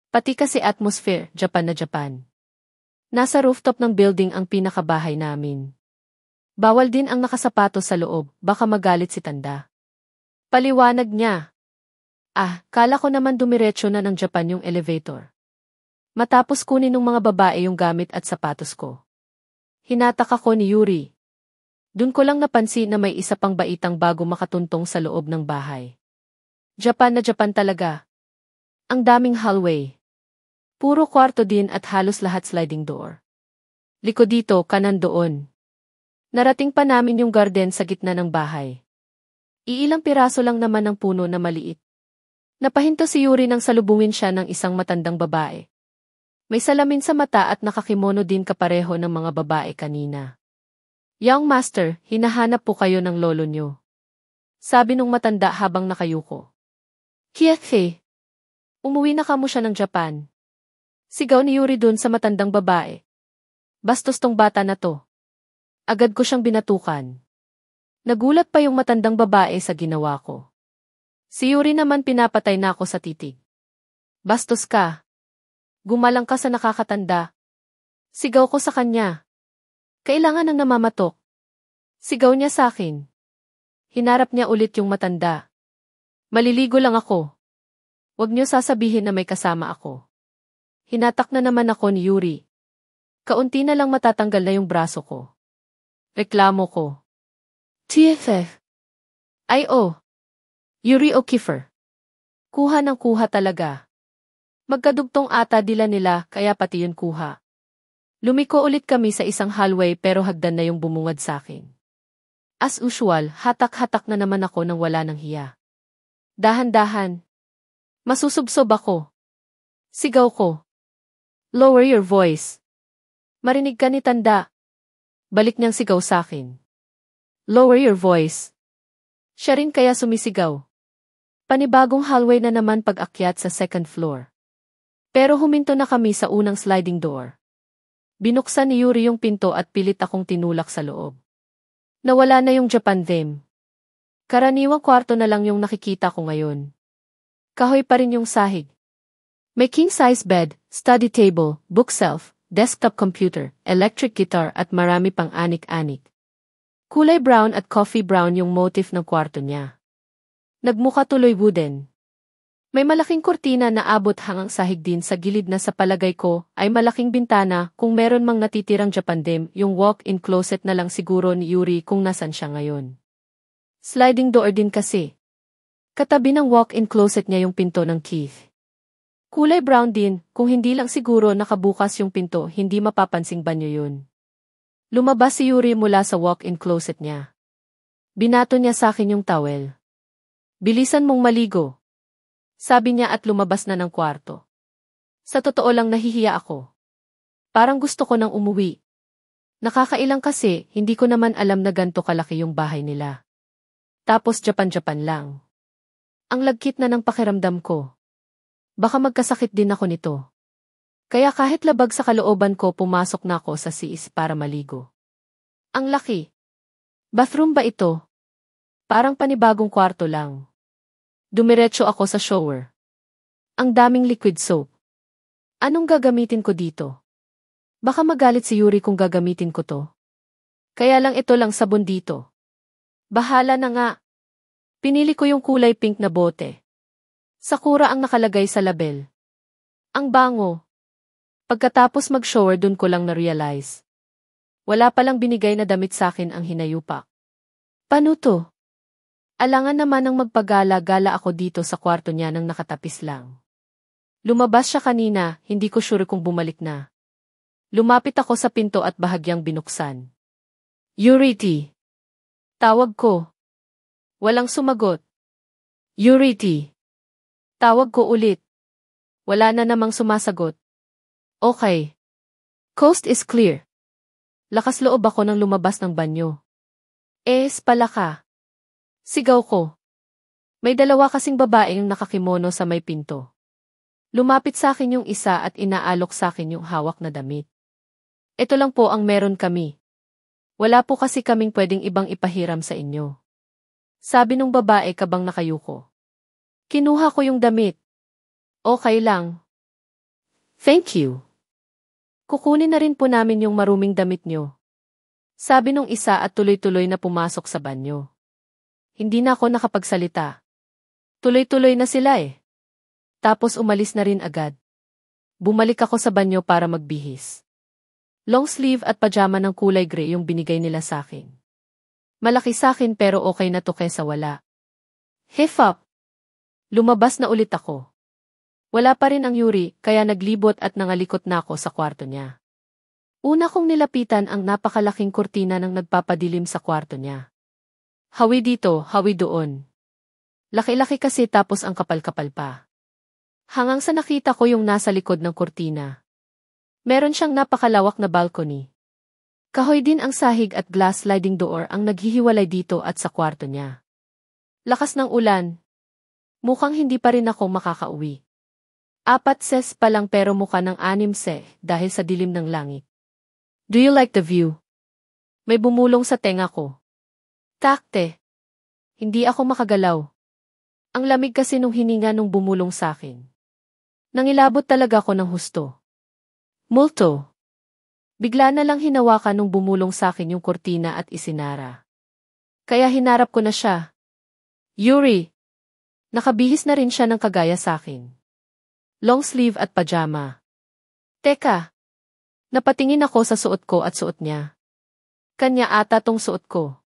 Speaker 1: Pati kasi atmosphere, Japan na Japan. Nasa rooftop ng building ang pinakabahay namin. Bawal din ang nakasapatos sa loob, baka magalit si Tanda. Paliwanag niya. Kala ko naman dumiretso na ng Japan yung elevator. Matapos kunin ng mga babae yung gamit at sapatos ko. Hinatak ako ni Yuri. Dun ko lang napansin na may isa pang baitang bago makatuntong sa loob ng bahay. Japan na Japan talaga. Ang daming hallway. Puro kwarto din at halos lahat sliding door. Likod dito, kanan doon. Narating pa namin yung garden sa gitna ng bahay. Iilang piraso lang naman ng puno na maliit. Napahinto si Yuri nang salubungin siya ng isang matandang babae. May salamin sa mata at nakakimono din kapareho ng mga babae kanina. Young master, hinahanap po kayo ng lolo nyo. Sabi nung matanda habang nakayuko. Kiefe. Umuwi na kamo siya ng Japan. Sigaw ni Yuri dun sa matandang babae. Bastos tong bata na to. Agad ko siyang binatukan. Nagulat pa yung matandang babae sa ginawa ko. Si Yuri naman pinapatay na ako sa titig. Bastos ka. Gumalang ka sa nakakatanda. Sigaw ko sa kanya. Kailangan ng namamatok. Sigaw niya sa akin. Hinarap niya ulit yung matanda. Maliligo lang ako. Huwag niyo sasabihin na may kasama ako. Hinatak na naman ako ni Yuri. Kaunti na lang matatanggal na yung braso ko. Reklamo ko. TFF. Ay oh. Yuri o Kiefer. Kuha ng kuha talaga. Magkadugtong ata dila nila kaya pati yun kuha. Lumiko ulit kami sa isang hallway pero hagdan na yung bumungad sa akin. As usual, hatak-hatak na naman ako nang wala ng hiya. Dahan-dahan. Masusubsob ako. Sigaw ko. Lower your voice. Marinig ka ni tanda. Balik niyang sigaw sa akin. Lower your voice. Siya rin kaya sumisigaw. Panibagong hallway na naman pag-akyat sa second floor. Pero huminto na kami sa unang sliding door. Binuksan ni Yuri yung pinto at pilit akong tinulak sa loob. Nawala na yung Japan theme. Karaniwang kwarto na lang yung nakikita ko ngayon. Kahoy pa rin yung sahig. May king-size bed, study table, bookshelf, desktop computer, electric guitar at marami pang anik-anik. Kulay brown at coffee brown yung motif ng kwarto niya. Nagmukha tuloy wooden. May malaking kurtina na abot hanggang sahig din sa gilid na sa palagay ko ay malaking bintana kung meron mang natitirang Japandem yung walk-in closet na lang siguro ni Yuri kung nasan siya ngayon. Sliding door din kasi. Katabi ng walk-in closet niya yung pinto ng Keith. Kulay brown din, kung hindi lang siguro nakabukas yung pinto hindi mapapansing banyo yun. Lumabas si Yuri mula sa walk-in closet niya. Binato niya sa akin yung towel. Bilisan mong maligo. Sabi niya at lumabas na ng kwarto. Sa totoo lang nahihiya ako. Parang gusto ko nang umuwi. Nakakailang kasi, hindi ko naman alam na ganto kalaki yung bahay nila. Tapos Japan-Japan lang. Ang lagkit na ng pakiramdam ko. Baka magkasakit din ako nito. Kaya kahit labag sa kalooban ko pumasok na ako sa CIS para maligo. Ang laki. Bathroom ba ito? Parang panibagong kwarto lang. Dumiretso ako sa shower. Ang daming liquid soap. Anong gagamitin ko dito? Baka magalit si Yuri kung gagamitin ko to. Kaya lang ito lang sabon dito. Bahala na nga. Pinili ko yung kulay pink na bote. Sakura ang nakalagay sa label. Ang bango. Pagkatapos mag-shower dun ko lang na-realize. Wala palang binigay na damit sa akin ang hinayupak. Paano to? Alangan naman ng magpagala-gala ako dito sa kwarto niya nang nakatapis lang. Lumabas siya kanina, hindi ko sure kung bumalik na. Lumapit ako sa pinto at bahagyang binuksan. Yuri. Tawag ko. Walang sumagot. Yuri. Tawag ko ulit. Wala na namang sumasagot. Okay. Coast is clear. Lakas loob ako nang lumabas ng banyo. Pala ka. Sigaw ko. May dalawa kasing babaeng nakakimono sa may pinto. Lumapit sa akin yung isa at inaalok sa akin yung hawak na damit. Ito lang po ang meron kami. Wala po kasi kaming pwedeng ibang ipahiram sa inyo. Sabi nung babae kabang nakayuko. Kinuha ko yung damit. Okay lang. Thank you. Kukunin na rin po namin yung maruming damit nyo. Sabi nung isa at tuloy-tuloy na pumasok sa banyo. Hindi na ako nakapagsalita. Tuloy-tuloy na sila Tapos umalis na rin agad. Bumalik ako sa banyo para magbihis. Long sleeve at pajama ng kulay gray yung binigay nila sa akin. Malaki sa akin pero okay na to kesa wala. Hef up! Lumabas na ulit ako. Wala pa rin ang Yuri kaya naglibot at nangalikot na ako sa kwarto niya. Una kong nilapitan ang napakalaking kurtina ng nagpapadilim sa kwarto niya. Hawi dito, hawi doon. Laki-laki kasi tapos ang kapal-kapal pa. Hanggang sa nakita ko yung nasa likod ng kurtina. Meron siyang napakalawak na balcony. Kahoy din ang sahig at glass sliding door ang naghihiwalay dito at sa kwarto niya. Lakas ng ulan. Mukhang hindi pa rin ako makakauwi. 4 ses pa lang pero mukha ng 6 dahil sa dilim ng langit. Do you like the view? May bumulong sa tenga ko. Takte. Hindi ako makagalaw. Ang lamig kasi nung hininga nung bumulong sa akin. Nangilabot talaga ako ng husto. Multo. Bigla na lang hinawakan nung bumulong sa akin yung kurtina at isinara. Kaya hinarap ko na siya. Yuri. Nakabihis na rin siya ng kagaya sa akin. Long sleeve at pajama. Teka. Napatingin ako sa suot ko at suot niya. Kanya ata tong suot ko.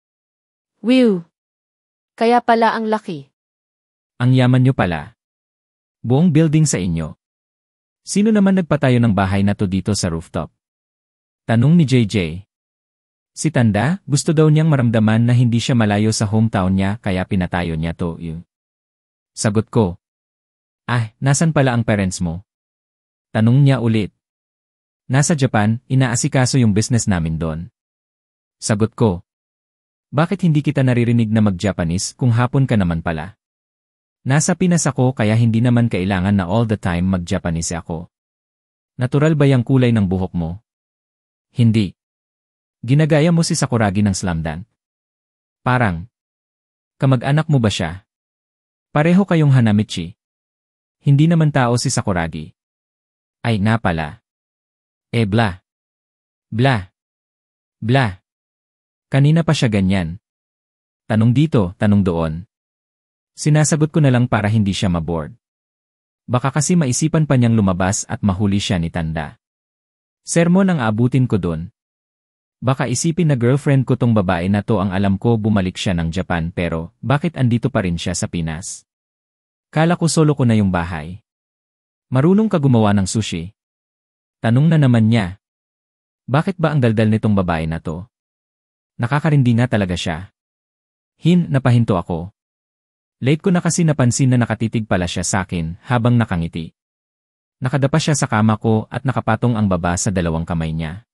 Speaker 1: Wiw. Kaya pala ang laki.
Speaker 2: Ang yaman nyo pala. Buong building sa inyo. Sino naman nagpatayo ng bahay na to dito sa rooftop? Tanong ni JJ. Si Tanda, gusto daw niyang maramdaman na hindi siya malayo sa hometown niya kaya pinatayo niya to. Sagot ko. Nasan pala ang parents mo? Tanong niya ulit. Nasa Japan, inaasikaso yung business namin doon. Sagot ko. Bakit hindi kita naririnig na mag-Japanese kung hapon ka naman pala? Nasa Pinas ako kaya hindi naman kailangan na all the time mag-Japanese ako. Natural ba yung kulay ng buhok mo? Hindi. Ginagaya mo si Sakuragi ng Slamdance? Parang. Kamag-anak mo ba siya? Pareho kayong Hanamichi. Hindi naman tao si Sakuragi. Ay na pala. Bla. Bla. Bla. Kanina pa siya ganyan. Tanong dito, tanong doon. Sinasagot ko na lang para hindi siya maboard. Baka kasi maisipan pa niyang lumabas at mahuli siya ni Tanda. Sermon ang abutin ko doon. Baka isipin na girlfriend ko tong babae na to ang alam ko bumalik siya ng Japan pero bakit andito pa rin siya sa Pinas? Kala ko solo ko na yung bahay. Marunong ka gumawa ng sushi? Tanong na naman niya. Bakit ba ang daldal nitong babae na to? Nakakarindi nga talaga siya. Napahinto ako. Late ko na kasi napansin na nakatitig pala siya sa akin habang nakangiti. Nakadapa siya sa kama ko at nakapatong ang baba sa 2 kamay niya.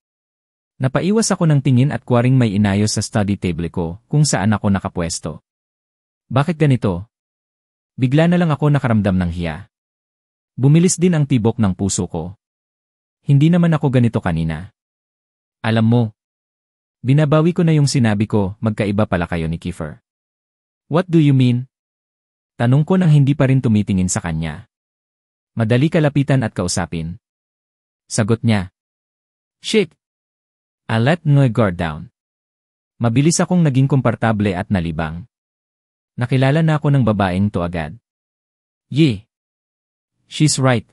Speaker 2: Napaiwas ako ng tingin at kuwaring may inayos sa study table ko kung saan ako nakapwesto. Bakit ganito? Bigla na lang ako nakaramdam ng hiya. Bumilis din ang tibok ng puso ko. Hindi naman ako ganito kanina. Alam mo, binabawi ko na yung sinabi ko, magkaiba pala kayo ni Kiefer. What do you mean? Tanong ko nang hindi pa rin tumitingin sa kanya. Madali kalapitan at kausapin. Sagot niya. Shit! I let my guard down. Mabilis akong naging komportable at nalibang. Nakilala na ako ng babaeng to agad. Yeah. She's right.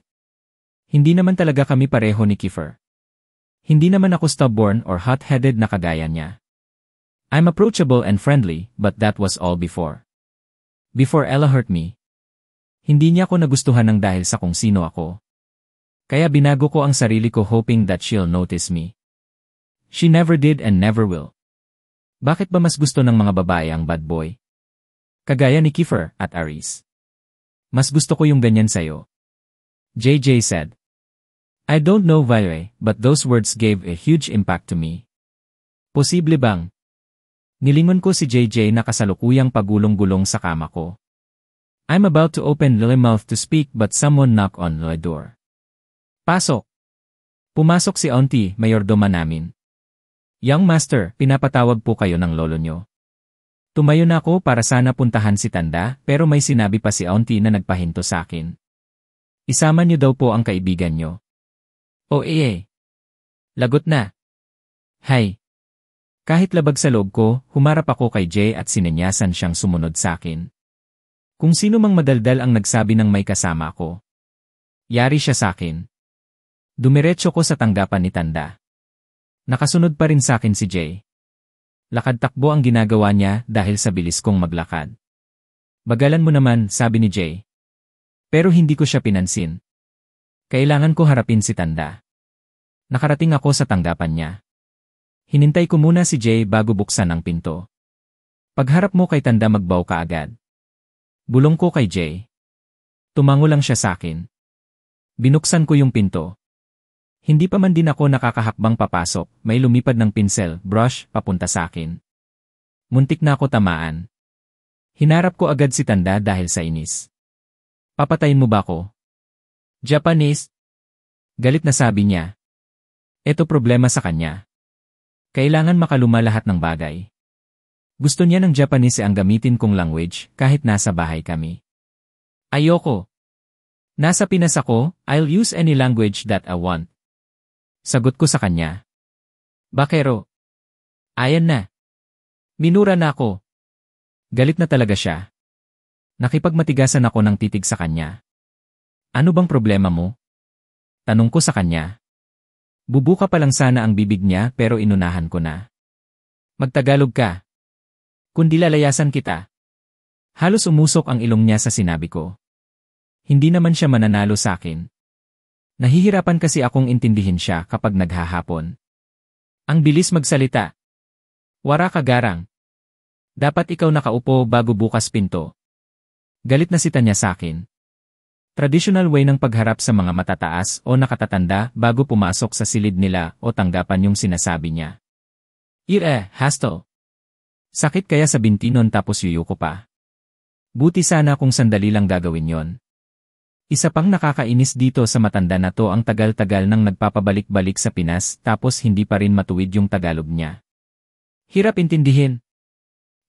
Speaker 2: Hindi naman talaga kami pareho ni Kiefer. Hindi naman ako stubborn or hot-headed na kagaya niya. I'm approachable and friendly, but that was all before. Before Ella hurt me. Hindi niya ako nagustuhan ng dahil sa kung sino ako. Kaya binago ko ang sarili ko hoping that she'll notice me. She never did and never will. Bakit ba mas gusto ng mga babae ang bad boy? Kagaya ni Kiefer at Aris. Mas gusto ko yung ganyan sayo. JJ said. I don't know why, but those words gave a huge impact to me. Posible bang? Nilingon ko si JJ na kasalukuyang pagulong-gulong sa kama ko. I'm about to open my mouth to speak but someone knocked on the door. Pasok. Pumasok si Auntie, mayordoma namin. Young master, pinapatawag po kayo ng lolo nyo. Tumayo na ako para sana puntahan si Tanda pero may sinabi pa si Auntie na nagpahinto sa akin. Isama niyo daw po ang kaibigan nyo. Lagot na. Hay. Kahit labag sa loob ko, humarap ako kay Jay at sinenyasan siyang sumunod sa akin. Kung sino mang madaldal ang nagsabi ng may kasama ako. Yari siya sa akin. Dumiretso ko sa tanggapan ni Tanda. Nakasunod pa rin sa akin si Jay. Lakad-takbo ang ginagawa niya dahil sa bilis kong maglakad. Bagalan mo naman, sabi ni Jay. Pero hindi ko siya pinansin. Kailangan ko harapin si Tanda. Nakarating ako sa tanggapan niya. Hinintay ko muna si Jay bago buksan ang pinto. Pagharap mo kay Tanda magbaw ka agad. Bulong ko kay Jay. Tumango lang siya sa akin. Binuksan ko yung pinto. Hindi pa man din ako nakakahakbang papasok, may lumipad ng pinsel, brush, papunta sa akin. Muntik na ako tamaan. Hinarap ko agad si Tanda dahil sa inis. Papatayin mo ba ako? Japanese? Galit na sabi niya. Eto problema sa kanya. Kailangan makaluma lahat ng bagay. Gusto niya ng Japanese ang gamitin kong language kahit nasa bahay kami. Ayoko. Nasa Pinas ako, I'll use any language that I want. Sagot ko sa kanya. Bakero. Ayan na. Minura na ako. Galit na talaga siya. Nakipagmatigasan ako ng titig sa kanya. Ano bang problema mo? Tanong ko sa kanya. Bubuka pa lang sana ang bibig niya pero inunahan ko na. Magtagalog ka. Kundi lalayasan kita. Halos umusok ang ilong niya sa sinabi ko. Hindi naman siya mananalo sa akin. Nahihirapan kasi akong intindihin siya kapag naghahapon. Ang bilis magsalita. Wara ka garang. Dapat ikaw nakaupo bago bukas pinto. Galit na sita niya sa akin. Traditional way ng pagharap sa mga matataas o nakatatanda bago pumasok sa silid nila o tanggapan yung sinasabi niya. Hasto. Sakit kaya sa binti nun tapos yuyuko pa. Buti sana kung sandali lang gagawin yon. Isa pang nakakainis dito sa matanda na to ang tagal-tagal nang nagpapabalik-balik sa Pinas tapos hindi pa rin matuwid yung Tagalog niya. Hirap intindihin.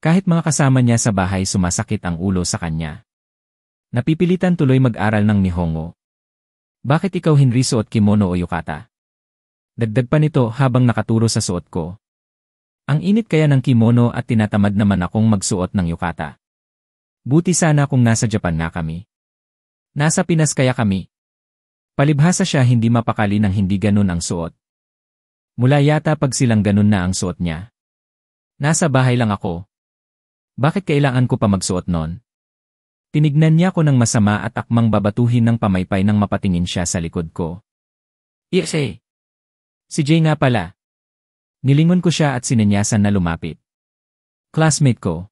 Speaker 2: Kahit mga kasama niya sa bahay sumasakit ang ulo sa kanya. Napipilitan tuloy mag-aral ng Nihongo. Bakit ikaw hindi suot kimono o yukata? Dagdag pa nito habang nakaturo sa suot ko. Ang init kaya ng kimono at tinatamad naman akong magsuot ng yukata. Buti sana kung nasa Japan na kami. Nasa Pinas kaya kami. Palibhasa siya hindi mapakali ng hindi ganun ang suot. Mula yata pag silang ganun na ang suot niya. Nasa bahay lang ako. Bakit kailangan ko pa magsuot nun? Tinignan niya ko ng masama at akmang babatuhin ng pamaypay nang mapatingin siya sa likod ko. Si Jay nga pala. Nilingon ko siya at sinenyasan na lumapit. Classmate ko.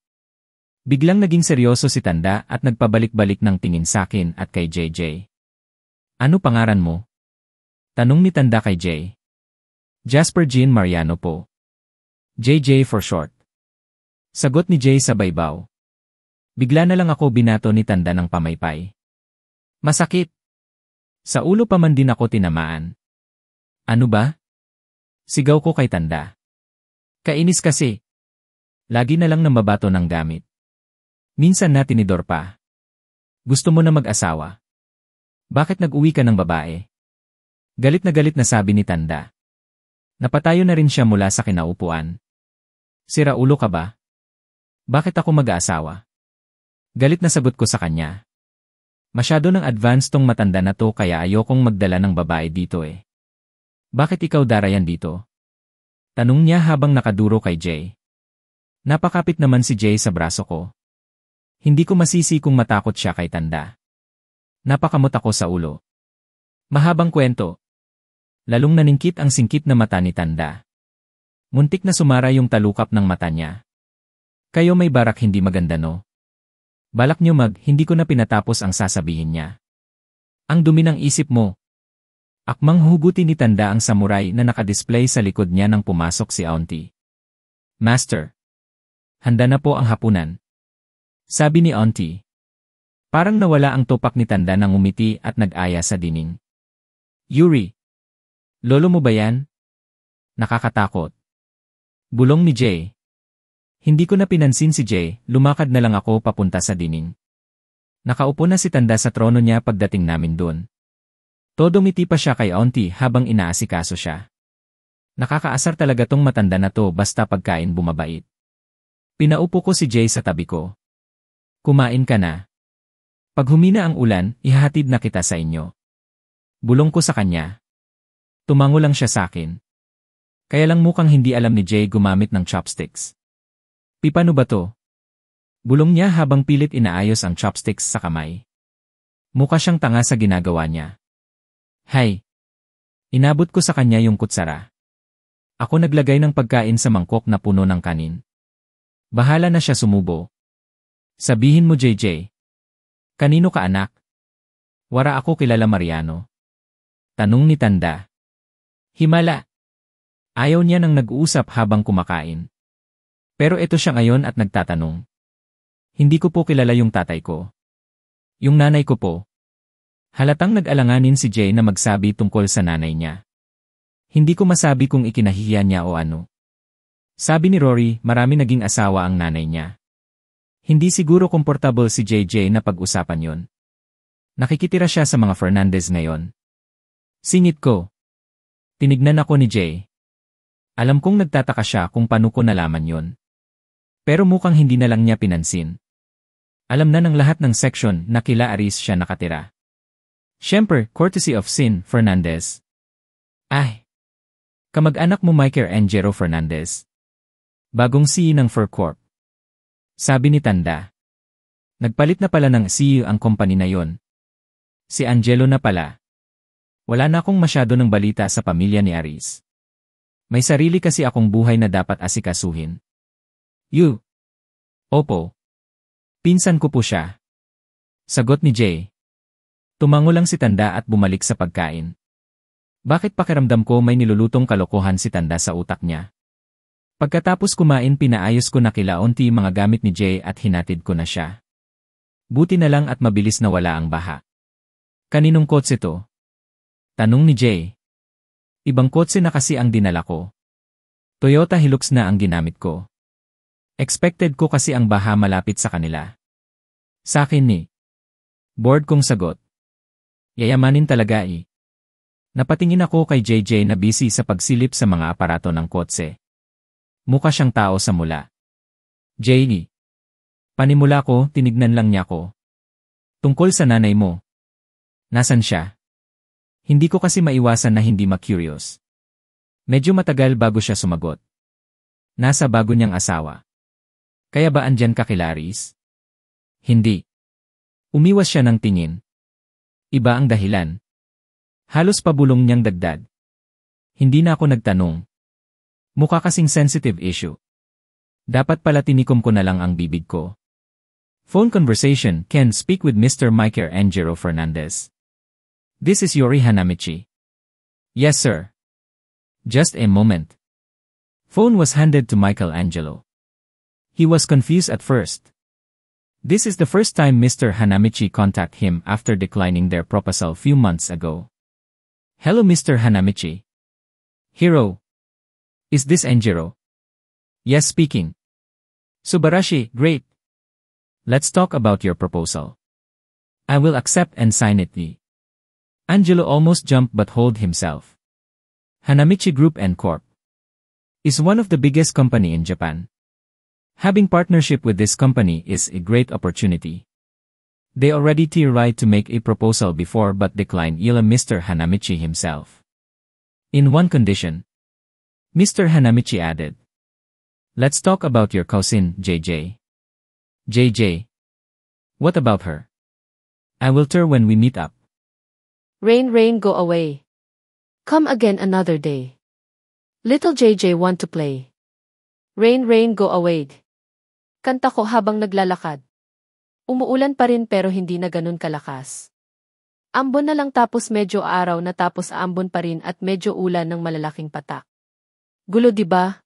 Speaker 2: Biglang naging seryoso si Tanda at nagpabalik-balik ng tingin sakin at kay JJ. Ano pangaran mo? Tanong ni Tanda kay Jay. Jasper Jean Mariano po. JJ for short. Sagot ni Jay sa baybaw. Bigla na lang ako binato ni Tanda ng pamaypay. Masakit. Sa ulo pa man din ako tinamaan. Ano ba? Sigaw ko kay Tanda. Kainis kasi. Lagi na lang nambabato ng gamit. Minsan na tinidor pa. Gusto mo na mag-asawa? Bakit nag-uwi ka ng babae? Galit na sabi ni Tanda. Napatayo na rin siya mula sa kinaupuan. Sira ulo ka ba? Bakit ako mag-aasawa? Galit na sagot ko sa kanya. Masyado ng advance tong matanda na to kaya ayokong magdala ng babae dito eh. Bakit ikaw darayan dito? Tanong niya habang nakaduro kay Jay. Napakapit naman si Jay sa braso ko. Hindi ko masisi kung matakot siya kay Tanda. Napakamot ako sa ulo. Mahabang kwento. Lalong naningkit ang singkit na mata ni Tanda. Muntik na sumara yung talukap ng mata niya. Kayo may barak hindi maganda no? Balak niyo hindi ko na pinatapos ang sasabihin niya. Ang dumi ng isip mo. Akmang hugutin ni Tanda ang samurai na nakadisplay sa likod niya nang pumasok si Auntie. Master. Handa na po ang hapunan. Sabi ni Auntie. Parang nawala ang tupak ni Tanda nang umiti at nag-aya sa dingding. Yuri. Lolo mo ba yan? Nakakatakot. Bulong ni Jay. Hindi ko na pinansin si Jay, lumakad na lang ako papunta sa dingding. Nakaupo na si Tanda sa trono niya pagdating namin doon. Todo miti pa siya kay Auntie habang inaasikaso siya. Nakakaasar talaga tong matanda na to basta pagkain bumabait. Pinaupo ko si Jay sa tabi ko. Kumain ka na. Pag humina ang ulan, ihahatid na kita sa inyo. Bulong ko sa kanya. Tumango lang siya sa akin. Kaya lang mukhang hindi alam ni Jay gumamit ng chopsticks. Pipano ba to? Bulong niya habang pilit inaayos ang chopsticks sa kamay. Mukha siyang tanga sa ginagawa niya. Hay! Inabot ko sa kanya yung kutsara. Ako naglagay ng pagkain sa mangkok na puno ng kanin. Bahala na siya sumubo. Sabihin mo JJ. Kanino ka anak? Wara ako kilala Mariano. Tanong ni Tanda. Himala. Ayaw niya nang nag-uusap habang kumakain. Pero ito siya ngayon at nagtatanong. Hindi ko po kilala yung tatay ko. Yung nanay ko po. Halatang nag-alanganin si Jay na magsabi tungkol sa nanay niya. Hindi ko masabi kung ikinahihiya niya o ano. Sabi ni Rory, marami naging asawa ang nanay niya. Hindi siguro komportable si JJ na pag-usapan yon. Nakikitira siya sa mga Fernandez ngayon. Singit ko. Tinignan ako ni Jay. Alam kong nagtataka siya kung paano ko nalaman yon. Pero mukhang hindi na lang niya pinansin. Alam na ng lahat ng section na kila Aris siya nakatira. Siyempre, courtesy of Sin Fernandez. Ay! Kamag-anak mo Mike Angelo Fernandez. Bagong CEO ng Fur Corp. Sabi ni Tanda. Nagpalit na pala ng CEO ang company na yon. Si Angelo na pala. Wala na akong masyado ng balita sa pamilya ni Aris. May sarili kasi akong buhay na dapat asikasuhin. You? Opo. Pinsan ko po siya. Sagot ni Jay. Tumango lang si Tanda at bumalik sa pagkain. Bakit pakiramdam ko may nilulutong kalokohan si Tanda sa utak niya? Pagkatapos kumain pinaayos ko na kilaunti mga gamit ni Jay at hinatid ko na siya. Buti na lang at mabilis na wala ang baha. Kaninong kotse to? Tanong ni Jay. Ibang kotse na kasi ang dinala ko. Toyota Hilux na ang ginamit ko. Expected ko kasi ang baha malapit sa kanila. Sa akin ni. Bored kong sagot. Yayamanin talaga eh. Napatingin ako kay JJ na busy sa pagsilip sa mga aparato ng kotse. Mukha siyang tao sa mula. JD. Panimula ko, tinignan lang niya ko. Tungkol sa nanay mo. Nasaan siya? Hindi ko kasi maiwasan na hindi ma-curious. Medyo matagal bago siya sumagot. Nasa bago niyang asawa. Kaya ba andyan ka kila Aris? Hindi. Umiwas siya ng tingin. Iba ang dahilan. Halos pabulong niyang dagdag. Hindi na ako nagtanong. Mukha kasing sensitive issue. Dapat pala tinikom ko na lang ang bibig ko. Phone conversation, can speak with Mr. Mike Angelo Fernandez. This is Yori Hanamichi. Yes, sir. Just a moment. Phone was handed to Michelangelo. He was confused at first. This is the first time Mr. Hanamichi contacted him after declining their proposal few months ago. Hello, Mr. Hanamichi. Hiro. Is this Angelo? Yes, speaking. Subarashi, great. Let's talk about your proposal. I will accept and sign it. Angelo almost jumped but hold himself. Hanamichi Group & Corp. is one of the biggest company in Japan. Having partnership with this company is a great opportunity. They already tried to make a proposal before but declined Mr. Hanamichi himself. In one condition. Mr. Hanamichi added. Let's talk about your cousin, JJ. JJ. What about her? I will tell when we meet up.
Speaker 1: Rain, go away. Come again another day. Little JJ want to play. Rain, go away. Kanta ko habang naglalakad. Umuulan pa rin pero hindi na ganun kalakas. Ambon na lang tapos medyo araw na tapos ambon pa rin at medyo ulan ng malalaking patak. Gulo diba?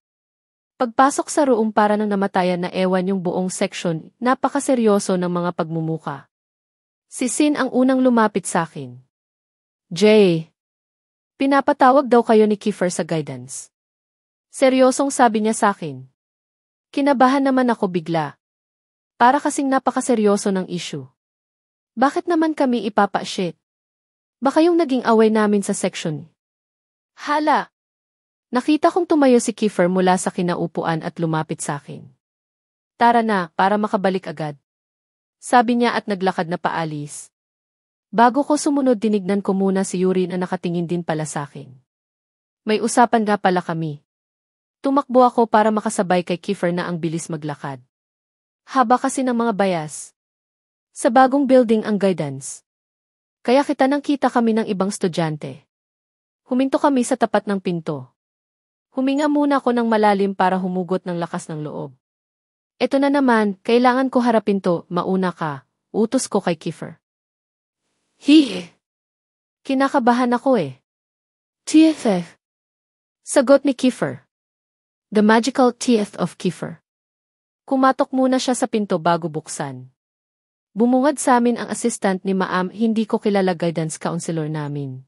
Speaker 1: Pagpasok sa room para nang namatayan na ewan yung buong section, napakaseryoso ng mga pagmumuka. Si Sin ang unang lumapit sa akin. Jay. Pinapatawag daw kayo ni Kiefer sa guidance. Seryosong sabi niya sa akin. Kinabahan naman ako bigla. Para kasing napakaseryoso ng issue. Bakit naman kami ipapa-shit? Baka yung naging away namin sa section. Hala! Nakita kong tumayo si Kiefer mula sa kinaupuan at lumapit sa akin. Tara na, para makabalik agad. Sabi niya at naglakad na paalis. Bago ko sumunod dinignan ko muna si Yuri na nakatingin din pala sa akin. May usapan nga pala kami. Tumakbo ako para makasabay kay Kiefer na ang bilis maglakad. Haba kasi ng mga bayas. Sa bagong building ang guidance. Kaya kita nang kita kami ng ibang estudyante. Huminto kami sa tapat ng pinto. Huminga muna ako ng malalim para humugot ng lakas ng loob. Eto na naman, kailangan ko harapin to, mauna ka, utos ko kay Kiefer. Hihi! Kinakabahan ako eh. TFF. Sagot ni Kiefer. The magical teeth of Kiefer. Kumatok muna siya sa pinto bago buksan. Bumungad sa amin ang assistant ni Ma'am, hindi ko kilala guidance counselor namin.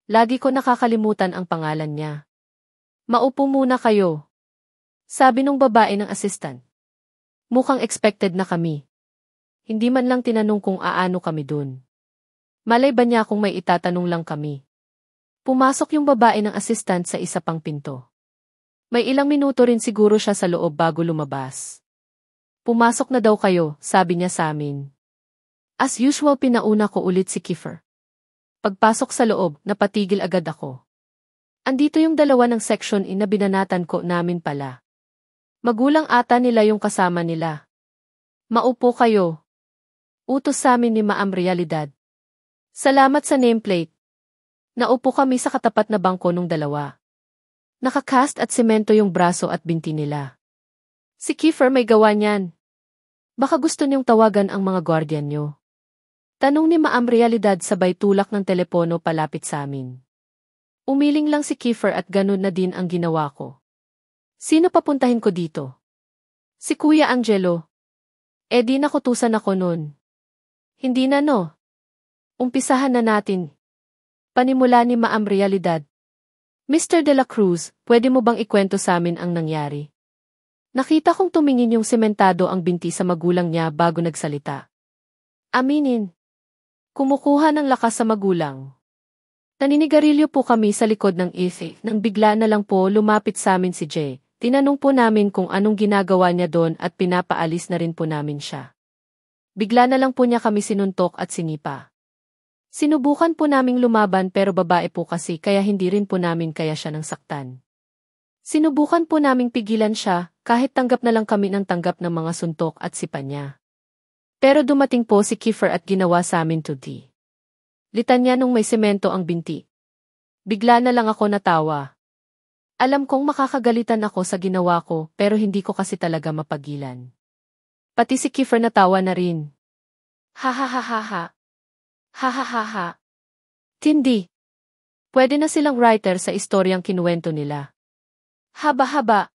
Speaker 1: Lagi ko nakakalimutan ang pangalan niya. Maupo muna kayo. Sabi nung babae ng assistant. Mukhang expected na kami. Hindi man lang tinanong kung aano kami dun. Malay ba niya kung may itatanong lang kami? Pumasok yung babae ng assistant sa isa pang pinto. May ilang minuto rin siguro siya sa loob bago lumabas. Pumasok na daw kayo, sabi niya sa amin. As usual, pinauna ko ulit si Kiefer. Pagpasok sa loob, napatigil agad ako. Andito yung dalawa ng section na binanatan ko namin pala. Magulang ata nila yung kasama nila. Maupo kayo. Utos sa amin ni Ma'am Realidad. Salamat sa nameplate. Naupo kami sa katapat na bangko nung dalawa. Nakakast at semento yung braso at binti nila. Si Kiefer may gawa niyan. Baka gusto niyong tawagan ang mga guardian niyo. Tanong ni Ma'am Realidad sabay tulak ng telepono palapit sa amin. Umiling lang si Kiefer at ganun na din ang ginawa ko. Sino papuntahin ko dito? Si Kuya Angelo. Di nakutusan ako nun. Hindi na no. Umpisahan na natin. Panimula ni Ma'am Realidad. Mr. De La Cruz, pwede mo bang ikwento sa amin ang nangyari? Nakita kong tumingin yung sementado ang binti sa magulang niya bago nagsalita. Aminin. Kumukuha ng lakas sa magulang. Naninigarilyo po kami sa likod ng ife nang bigla na lang po lumapit sa amin si Jay. Tinanong po namin kung anong ginagawa niya doon at pinapaalis na rin po namin siya. Bigla na lang po niya kami sinuntok at sinipa. Sinubukan po naming lumaban pero babae po kasi kaya hindi rin po namin kaya siya ng saktan. Sinubukan po naming pigilan siya kahit tanggap na lang kami ng tanggap ng mga suntok at sipa niya. Pero dumating po si Kiefer at ginawa sa amin tuti. Litan niya nung may semento ang binti. Bigla na lang ako natawa. Alam kong makakagalitan ako sa ginawa ko pero hindi ko kasi talaga mapagilan. Pati si Kiefer natawa na rin. Ha ha ha ha ha. Ha ha ha ha. Tindi. Pwede na silang writer sa istoryang kinuwento nila. Haba-haba.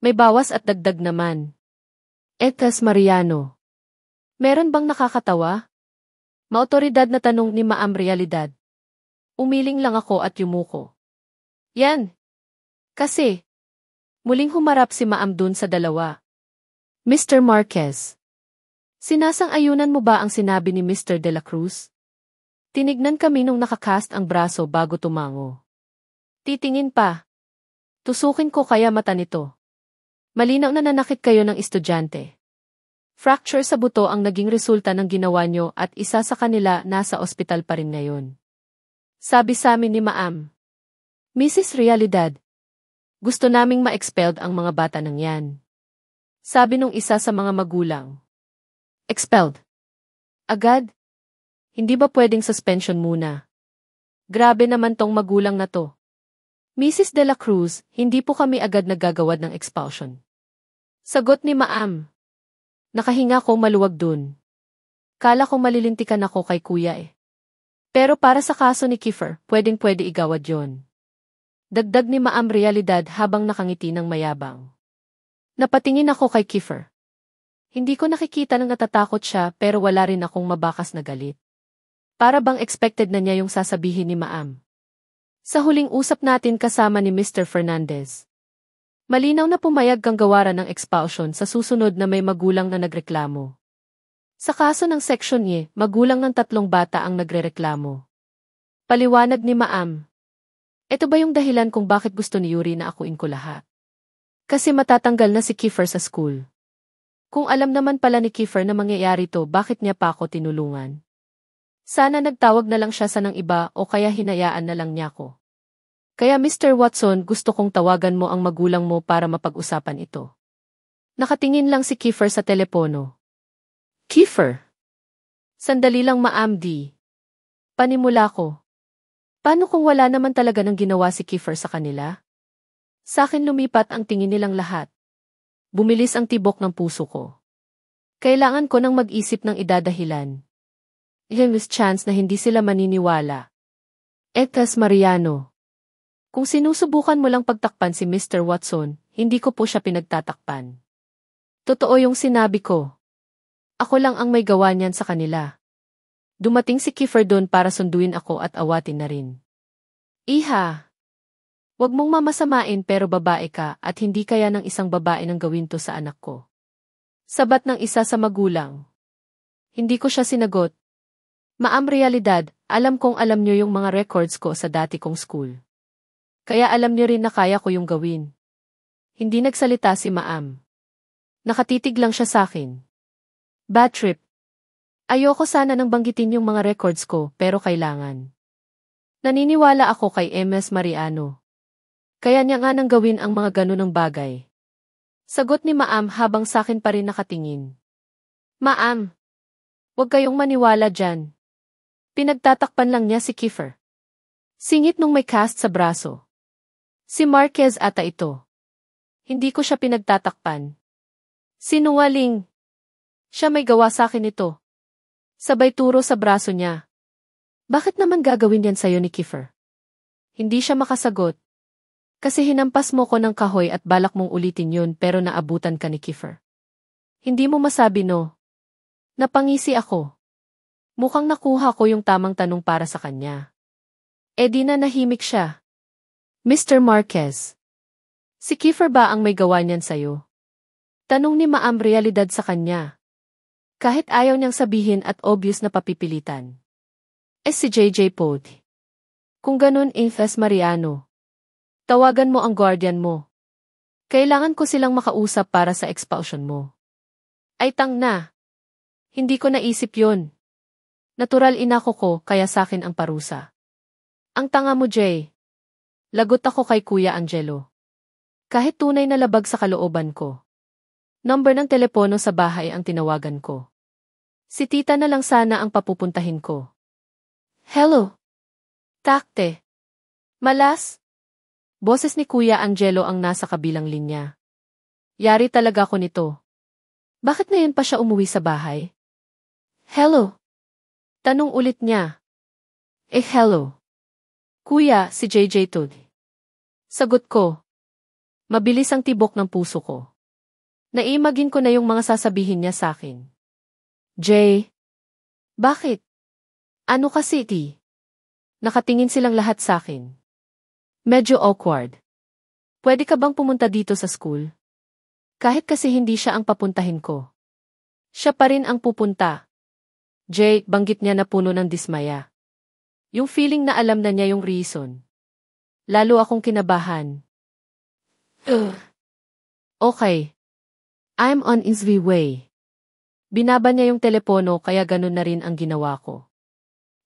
Speaker 1: May bawas at dagdag naman. Etas Mariano. Meron bang nakakatawa? Maotoridad na tanong ni Ma'am Realidad. Umiling lang ako at yumuko. Yan. Kasi. Muling humarap si Ma'am dun sa dalawa. Mr. Marquez. Sinasang-ayunan mo ba ang sinabi ni Mr. De La Cruz? Tinignan kami nung nakakast ang braso bago tumango. Titingin pa. Tusukin ko kaya mata nito. Malinaw na nanakit kayo ng estudyante. Fracture sa buto ang naging resulta ng ginawa nyo at isa sa kanila nasa ospital pa rin ngayon. Sabi sa amin ni Ma'am. Mrs. Realidad. Gusto naming ma-expelled ang mga bata ng yan. Sabi nung isa sa mga magulang. Expelled. Agad? Hindi ba pwedeng suspension muna? Grabe naman tong magulang na to. Mrs. De La Cruz, hindi po kami agad naggagawad ng expulsion. Sagot ni Ma'am. Nakahinga ko maluwag dun. Kala ko malilintikan ako kay kuya eh. Pero para sa kaso ni Kiefer, pwedeng-pwede igawad yon. Dagdag ni Ma'am Realidad habang nakangiti ng mayabang. Napatingin ako kay Kiefer. Hindi ko nakikita nang natatakot siya pero wala rin akong mabakas na galit. Para bang expected na niya yung sasabihin ni Ma'am. Sa huling usap natin kasama ni Mr. Fernandez. Malinaw na pumayag kang gawaran ng expulsion sa susunod na may magulang na nagreklamo. Sa kaso ng Section E, magulang ng 3 bata ang nagrereklamo. Paliwanag ni Ma'am. Ito ba yung dahilan kung bakit gusto ni Yuri na akuin ko lahat? Kasi matatanggal na si Kiefer sa school. Kung alam naman pala ni Kiefer na mangyayari to, bakit niya pa ako tinulungan? Sana nagtawag na lang siya sa ng iba o kaya hinayaan na lang niya ako. Kaya Mr. Watson, gusto kong tawagan mo ang magulang mo para mapag-usapan ito. Nakatingin lang si Kiefer sa telepono. Kiefer? Sandali lang Ma'am D. Panimula ko. Paano kung wala naman talaga nang ginawa si Kiefer sa kanila? Sa akin lumipat ang tingin nilang lahat. Bumilis ang tibok ng puso ko. Kailangan ko nang mag-isip ng idadahilan. Here's chance na hindi sila maniniwala. Etas Mariano. Kung sinusubukan mo lang pagtakpan si Mr. Watson, hindi ko po siya pinagtatakpan. Totoo yung sinabi ko. Ako lang ang may gawa niyan sa kanila. Dumating si Kiefer doon para sunduin ako at awatin na rin. Iha! Huwag mong mamasamain pero babae ka at hindi kaya ng isang babae nang gawin to sa anak ko. Sabat ng isa sa magulang. Hindi ko siya sinagot. Ma'am, realidad, alam kong alam niyo yung mga records ko sa dati kong school. Kaya alam niyo rin na kaya ko yung gawin. Hindi nagsalita si Ma'am. Nakatitig lang siya sa akin. Bad trip. Ayoko sana nang banggitin yung mga records ko pero kailangan. Naniniwala ako kay MS Mariano. Kaya niya nga nang gawin ang mga ganunang bagay. Sagot ni Ma'am habang sa akin pa rin nakatingin. Ma'am, huwag kayong maniwala dyan. Pinagtatakpan lang niya si Kiefer. Singit nung may cast sa braso. Si Marquez ata ito. Hindi ko siya pinagtatakpan. Sinungaling. Siya may gawa sa akin ito. Sabay turo sa braso niya. Bakit naman gagawin yan sa'yo ni Kiefer? Hindi siya makasagot. Kasi hinampas mo ko ng kahoy at balak mong ulitin yun pero naabutan ka ni Kiefer. Hindi mo masabi no. Napangisi ako. Mukhang nakuha ko yung tamang tanong para sa kanya. E di na nahimik siya. Mr. Marquez. Si Kiefer ba ang may gawa niyan sa'yo? Tanong ni Ma'am realidad sa kanya. Kahit ayaw niyang sabihin at obvious na papipilitan. Si JJ Pod. Kung ganun, Infes Mariano. Tawagan mo ang guardian mo. Kailangan ko silang makausap para sa expulsion mo. Ay tang na. Hindi ko naisip yun. Natural inako ko kaya sakin ang parusa. Ang tanga mo, Jay. Lagot ako kay Kuya Angelo. Kahit tunay na labag sa kalooban ko. Number ng telepono sa bahay ang tinawagan ko. Si tita na lang sana ang papupuntahin ko. Hello? Takte. Malas? Boses ni Kuya Angelo ang nasa kabilang linya. Yari talaga ko nito. Bakit ngayon pa siya umuwi sa bahay? Hello? Tanong ulit niya. Hello. Kuya, si JJ Todd. Sagot ko. Mabilis ang tibok ng puso ko. Naimagine ko na yung mga sasabihin niya sa akin. Jay? Bakit? Ano kasi ti? Nakatingin silang lahat sa akin. Medyo awkward. Pwede ka bang pumunta dito sa school? Kahit kasi hindi siya ang papuntahin ko. Siya pa rin ang pupunta. Jay, banggit niya na puno ng dismaya. Yung feeling na alam na niya yung reason. Lalo akong kinabahan. Okay. I'm on his way. Binaba niya yung telepono kaya ganun na rin ang ginawa ko.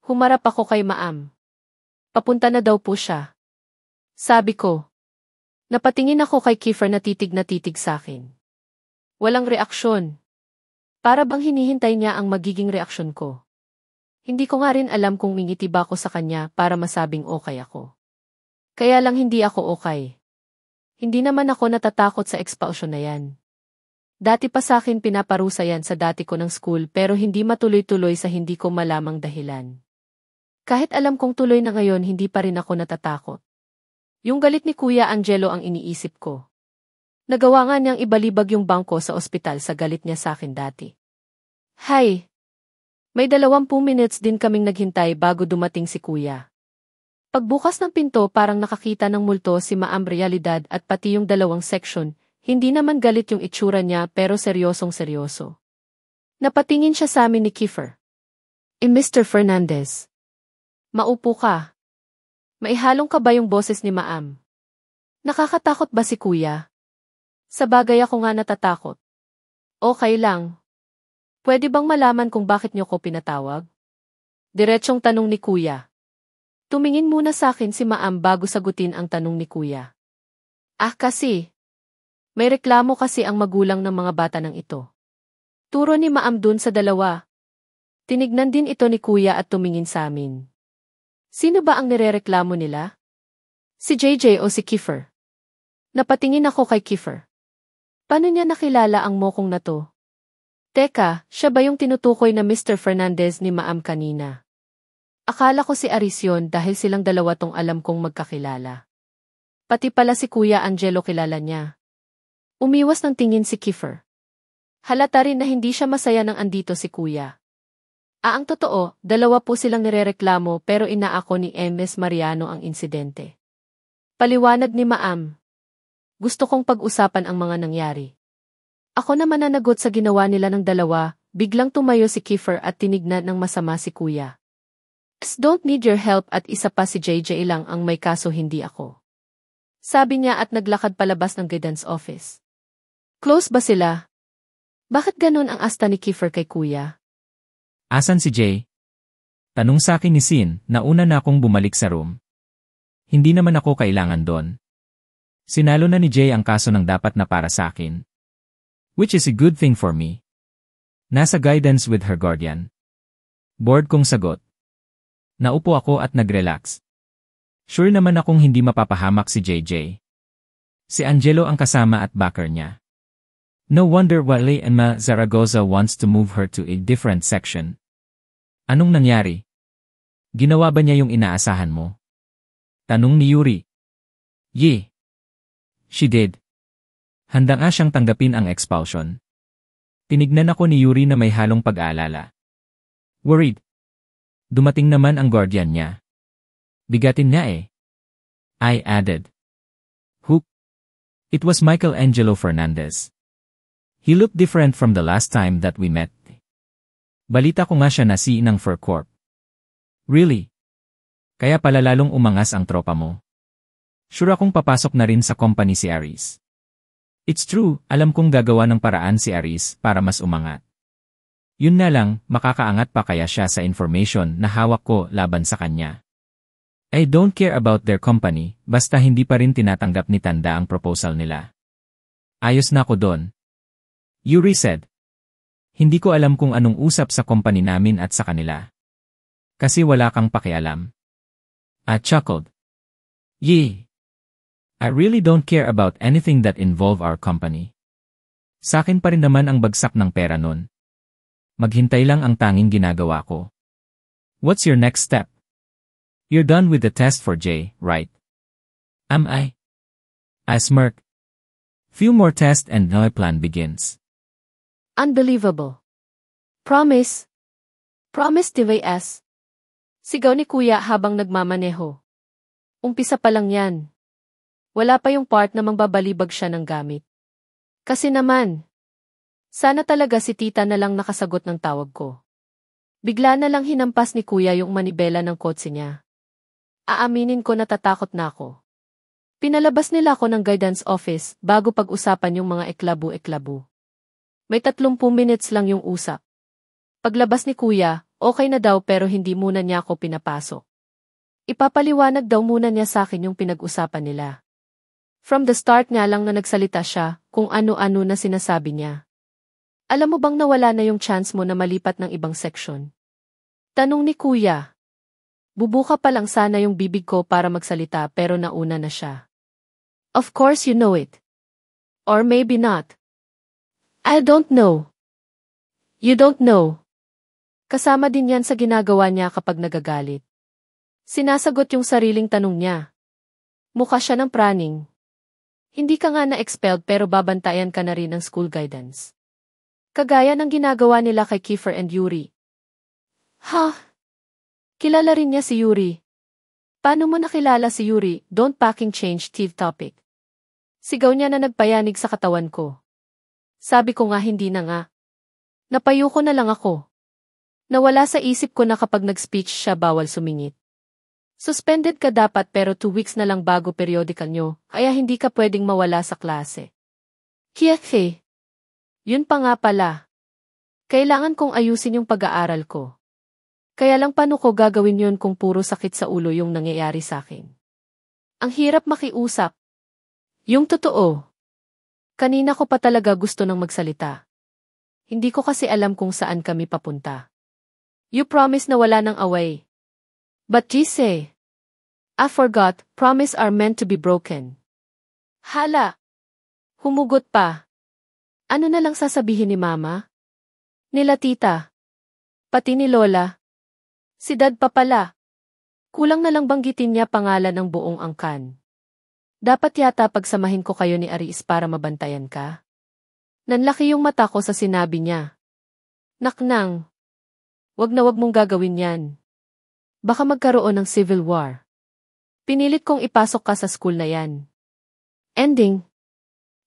Speaker 1: Humarap ako kay Ma'am. Papunta na daw po siya. Sabi ko. Napatingin ako kay Kiefer na titig sa akin. Walang reaksyon. Para bang hinihintay niya ang magiging reaksyon ko. Hindi ko nga rin alam kung mingiti ba ako sa kanya para masabing okay ako. Kaya lang hindi ako okay. Hindi naman ako natatakot sa expulsion na yan. Dati pa sa akin pinaparusa yan sa dati ko ng school pero hindi matuloy-tuloy sa hindi ko malamang dahilan. Kahit alam kong tuloy na ngayon hindi pa rin ako natatakot. Yung galit ni Kuya Angelo ang iniisip ko. Nagawa nga niyang ibalibag yung bangko sa ospital sa galit niya sa akin dati. Hay! May 20 minutes din kaming naghintay bago dumating si Kuya. Pagbukas ng pinto parang nakakita ng multo si Ma'am Realidad at pati yung dalawang section, hindi naman galit yung itsura niya pero seryosong seryoso. Napatingin siya sa amin ni Kiefer. Mr. Fernandez. Maupo ka. Maihalong ka ba yung boses ni Ma'am? Nakakatakot ba si Kuya? Sa bagay ako nga natatakot. Okay lang. Pwede bang malaman kung bakit niyo ko pinatawag? Diretsyong tanong ni Kuya. Tumingin muna sa akin si Ma'am bago sagutin ang tanong ni Kuya. Kasi. May reklamo kasi ang magulang ng mga bata ng ito. Turo ni Ma'am dun sa dalawa. Tinignan din ito ni Kuya at tumingin sa amin. Sino ba ang nirereklamo nila? Si JJ o si Kiefer? Napatingin ako kay Kiefer. Paano niya nakilala ang mokong na to? Teka, siya ba yung tinutukoy na Mr. Fernandez ni Ma'am kanina? Akala ko si Aris yun dahil silang dalawa tong alam kong magkakilala. Pati pala si Kuya Angelo kilala niya. Umiwas ng tingin si Kiefer. Halata rin na hindi siya masaya nang andito si Kuya. Ang totoo, dalawa po silang nirereklamo pero inaako ni Ms. Mariano ang insidente. Paliwanag ni Maam. Gusto kong pag-usapan ang mga nangyari. Ako naman nanagot sa ginawa nila ng dalawa, biglang tumayo si Kiefer at tinignan ng masama si Kuya. Don't need your help at isa pa si JJ lang ang may kaso hindi ako. Sabi niya at naglakad palabas ng guidance office. Close ba sila? Bakit ganun ang asta ni Kiefer kay Kuya?
Speaker 2: Asan si Jay? Tanong sa akin ni Sin, nauna na akong bumalik sa room. Hindi naman ako kailangan doon. Sinalo na ni Jay ang kaso ng dapat na para sa akin. Which is a good thing for me. Nasa guidance with her guardian. Bored kong sagot. Naupo ako at nag-relax. Sure naman akong hindi mapapahamak si JJ. Si Angelo ang kasama at backer niya. No wonder why Emma Zaragoza wants to move her to a different section. Anong nangyari? Ginawa ba niya yung inaasahan mo? Tanong ni Yuri. Yeah. She did. Handa nga siyang tanggapin ang expulsion. Tinignan ako ni Yuri na may halong pag-aalala. Worried. Dumating naman ang guardian niya. Bigatin niya eh. I added. Who? It was Michelangelo Fernandez. He looked different from the last time that we met. Balita ko nga siya na si ng Fur Corp. Really? Kaya pala lalong umangas ang tropa mo. Sure akong papasok na rin sa company si Aris. It's true, alam kong gagawa ng paraan si Aris para mas umangat. Yun na lang, makakaangat pa kaya siya sa information na hawak ko laban sa kanya. I don't care about their company, basta hindi pa rin tinatanggap ni Tanda ang proposal nila. Ayos na ako doon. Yuri said. Hindi ko alam kung anong usap sa company namin at sa kanila. Kasi wala kang pakialam. I chuckled. Yeah. I really don't care about anything that involve our company. Sa akin pa rin naman ang bagsak ng pera nun. Maghintay lang ang tanging ginagawa ko. What's your next step? You're done with the test for Jay, right? Am I? I smirked. Few more tests and my plan begins.
Speaker 1: Unbelievable. Promise. Promise TVS. Sigaw ni Kuya habang nagmamaneho. Umpisa pa lang yan. Wala pa yung part na mangbabalibag siya ng gamit. Kasi naman, sana talaga si tita na lang nakasagot ng tawag ko. Bigla na lang hinampas ni Kuya yung manibela ng kotse niya. Aaminin ko natatakot na ako. Pinalabas nila ako ng guidance office bago pag-usapan yung mga eklabu-eklabu. May 30 minutes lang yung usap. Paglabas ni Kuya, okay na daw pero hindi muna niya ako pinapasok. Ipapaliwanag daw muna niya sa akin yung pinag-usapan nila. From the start nga lang na nagsalita siya kung ano-ano na sinasabi niya. Alam mo bang nawala na yung chance mo na malipat ng ibang section? Tanong ni Kuya. Bubuka pa lang sana yung bibig ko para magsalita pero nauna na siya. Of course you know it. Or maybe not. I don't know. You don't know. Kasama din yan sa ginagawa niya kapag nagagalit. Sinasagot yung sariling tanong niya. Mukha siya ng praning. Hindi ka nga na-expelled pero babantayan ka na rin ng school guidance. Kagaya ng ginagawa nila kay Kiefer and Yuri. Ha? Kilala rin niya si Yuri. Paano mo nakilala si Yuri? Don't fucking change the topic. Sigaw niya na nagpayanig sa katawan ko. Sabi ko nga hindi na nga. Napayuko na lang ako. Nawala sa isip ko na kapag nag-speech siya bawal sumingit. Suspended ka dapat pero 2 weeks na lang bago periodical nyo, kaya hindi ka pwedeng mawala sa klase. Kiyakhe. Yun pa nga pala. Kailangan kong ayusin yung pag-aaral ko. Kaya lang paano ko gagawin yun kung puro sakit sa ulo yung nangyayari sa akin? Ang hirap makiusap. Yung totoo. Kanina ko pa talaga gusto ng magsalita. Hindi ko kasi alam kung saan kami papunta. You promise na wala nang away. But Jise, I forgot, promise are meant to be broken. Hala! Humugot pa. Ano na lang sasabihin ni Mama? Nila tita. Pati ni Lola. Si Dad pa pala. Kulang na lang banggitin niya pangalan ng buong angkan. Dapat yata pagsamahin ko kayo ni Aris para mabantayan ka. Nanlaki yung mata ko sa sinabi niya. Naknang. Wag na wag mong gagawin yan. Baka magkaroon ng civil war. Pinilit kong ipasok ka sa school na yan. Ending.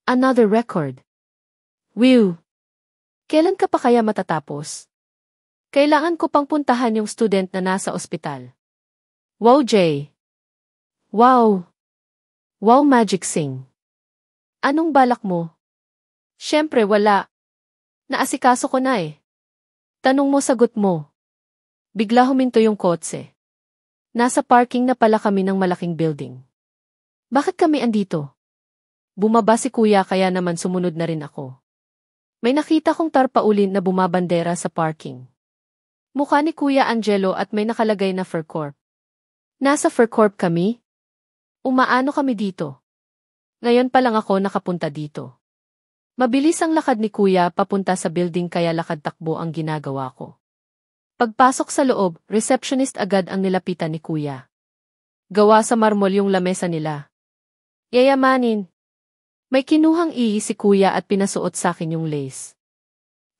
Speaker 1: Another record. Whew. Kailan ka pa kaya matatapos? Kailangan ko pang puntahan yung student na nasa ospital. Wow, Jay. Wow. Wow, Magic Sing. Anong balak mo? Siyempre wala. Naasikaso ko na eh. Tanong mo, sagot mo. Bigla huminto yung kotse. Nasa parking na pala kami ng malaking building. Bakit kami andito? Bumaba si kuya kaya naman sumunod na rin ako. May nakita kong tarpaulin na bumabandera sa parking. Mukha ni Kuya Angelo at may nakalagay na Furcorp. Nasa Furcorp kami? Umaano kami dito? Ngayon pa lang ako nakapunta dito. Mabilis ang lakad ni Kuya papunta sa building kaya lakad-takbo ang ginagawa ko. Pagpasok sa loob, receptionist agad ang nilapitan ni Kuya. Gawa sa marmol yung lamesa nila. Yayamanin. May kinuhang ihi si Kuya at pinasuot sa akin yung lace.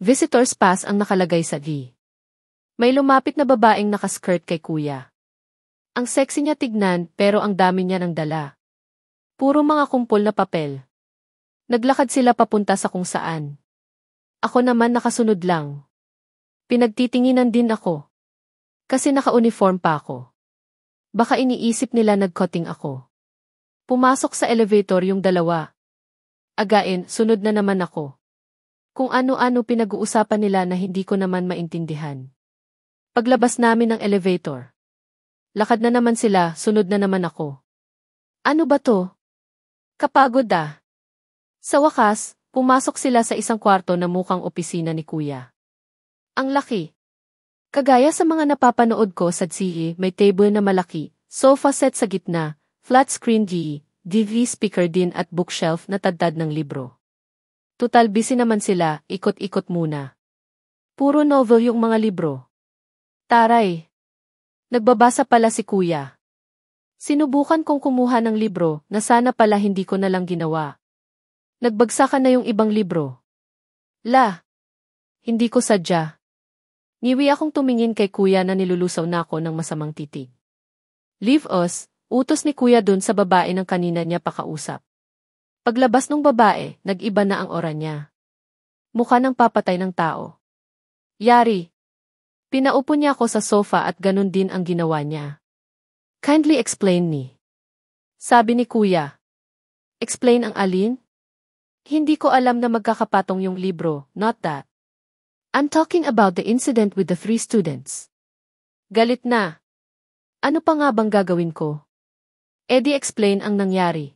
Speaker 1: Visitor's pass ang nakalagay sa V. May lumapit na babaeng nakaskirt kay Kuya. Ang sexy niya tignan pero ang dami niya ng dala. Puro mga kumpol na papel. Naglakad sila papunta sa kung saan. Ako naman nakasunod lang. Pinagtitinginan din ako. Kasi naka-uniform pa ako. Baka iniisip nila nag-cutting ako. Pumasok sa elevator yung dalawa. Again, sunod na naman ako. Kung ano-ano pinag-uusapan nila na hindi ko naman maintindihan. Paglabas namin ng elevator. Lakad na naman sila, sunod na naman ako. Ano ba to? Kapagod ah. Sa wakas, pumasok sila sa isang kwarto na mukhang opisina ni Kuya. Ang laki. Kagaya sa mga napapanood ko sa CE, may table na malaki, sofa set sa gitna, flat screen DV speaker din at bookshelf na tadtad ng libro. Tutal busy naman sila, ikot-ikot muna. Puro novel yung mga libro. Taray. Nagbabasa pala si Kuya. Sinubukan kong kumuha ng libro na sana pala hindi ko na lang ginawa. Nagbagsakan na yung ibang libro. Hindi ko sadya. Niwi akong tumingin kay Kuya na nilulusaw na ako ng masamang titig. Leave us, utos ni Kuya dun sa babae ng kanina niya pakausap. Paglabas ng babae, nag-iba na ang aura niya. Mukha ng papatay ng tao. Yari. Pinaupo niya ako sa sofa at ganun din ang ginawa niya. Kindly explain me. Sabi ni Kuya. Explain ang alin? Hindi ko alam na magkakapatong yung libro, not that. I'm talking about the incident with the 3 students. Galit na. Ano pa nga bang gagawin ko? Eddie explain ang nangyari.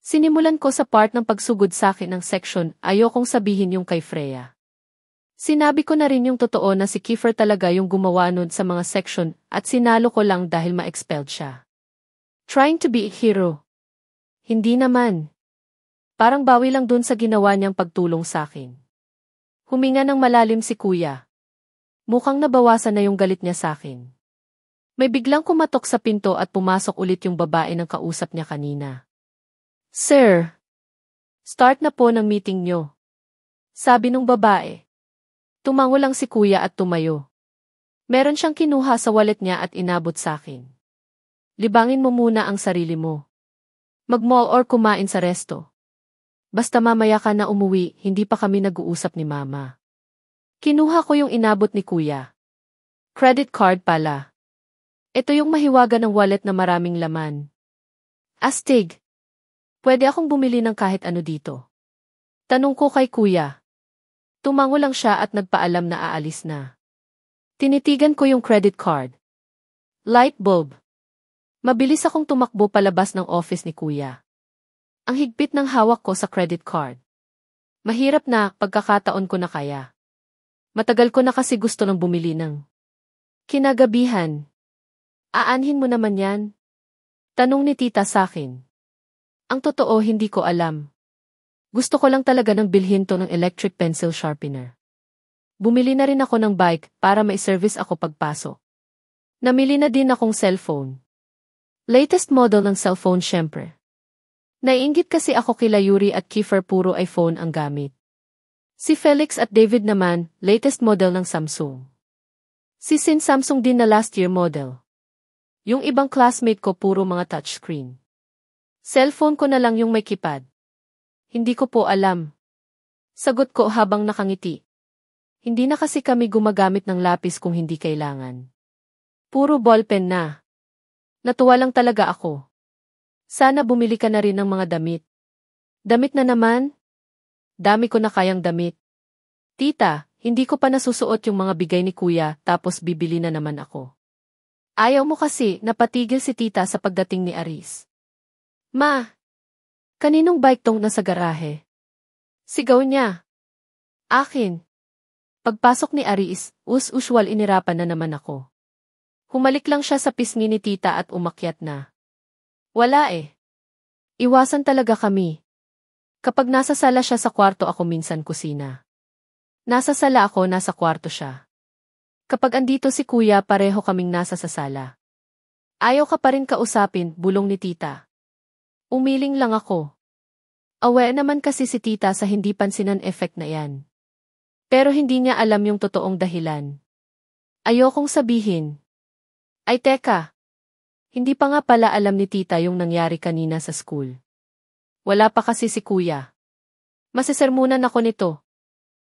Speaker 1: Sinimulan ko sa part ng pagsugod sa akin ng section, ayokong sabihin yung kay Freya. Sinabi ko na rin yung totoo na si Kiefer talaga yung gumawa nun sa mga section at sinalo ko lang dahil ma-expelled siya. Trying to be a hero. Hindi naman. Parang bawi lang dun sa ginawa niyang pagtulong sa akin. Huminga ng malalim si Kuya. Mukhang nabawasan na yung galit niya sa akin. May biglang kumatok sa pinto at pumasok ulit yung babae ng kausap niya kanina. Sir, start na po ng meeting niyo. Sabi nung babae. Tumango lang si Kuya at tumayo. Meron siyang kinuha sa wallet niya at inabot sa akin. Libangin mo muna ang sarili mo. Mag-mall or kumain sa resto. Basta mamaya ka na umuwi, hindi pa kami nag-uusap ni Mama. Kinuha ko yung inabot ni Kuya. Credit card pala. Ito yung mahiwaga ng wallet na maraming laman. Astig. Pwede akong bumili ng kahit ano dito. Tanong ko kay Kuya. Tumango lang siya at nagpaalam na aalis na. Tinitigan ko yung credit card. Light bulb. Mabilis akong tumakbo palabas ng office ni Kuya. Ang higpit ng hawak ko sa credit card. Mahirap na, pagkakataon ko na kaya. Matagal ko na kasi gusto ng bumili ng kinagabihan. Aanhin mo naman yan? Tanong ni tita sakin. Ang totoo hindi ko alam. Gusto ko lang talaga ng bilhin to ng electric pencil sharpener. Bumili na rin ako ng bike para mai-service ako pagpasok. Namili na din akong cellphone. Latest model ng cellphone syempre. Naiinggit kasi ako kila Yuri at Kiefer puro iPhone ang gamit. Si Felix at David naman, latest model ng Samsung. Si Sin Samsung din na last year model. Yung ibang classmate ko puro mga touchscreen. Cellphone ko na lang yung may keypad. Hindi ko po alam. Sagot ko habang nakangiti. Hindi na kasi kami gumagamit ng lapis kung hindi kailangan. Puro ballpen na. Natuwa lang talaga ako. Sana bumili ka na rin ng mga damit. Damit na naman? Dami ko na kayang damit. Tita, hindi ko pa nasusuot yung mga bigay ni kuya tapos bibili na naman ako. Ayaw mo kasi napatigil si tita sa pagdating ni Aris. Ma! Kaninong bike tong nasa garahe? Sigaw niya. Akin. Pagpasok ni Aris, usual inirapan na naman ako. Humalik lang siya sa pisngi ni tita at umakyat na. Wala eh. Iwasan talaga kami. Kapag nasa sala siya sa kwarto ako minsan kusina. Nasa sala ako, nasa kwarto siya. Kapag andito si kuya pareho kaming nasa sa sala. Ayaw ka pa rin kausapin, bulong ni tita. Umiling lang ako. Aware naman kasi si tita sa hindi pansinan effect na yan. Pero hindi niya alam yung totoong dahilan. Ayokong sabihin. Ay teka. Hindi pa nga pala alam ni tita yung nangyari kanina sa school. Wala pa kasi si kuya. Masisermunan ako nito.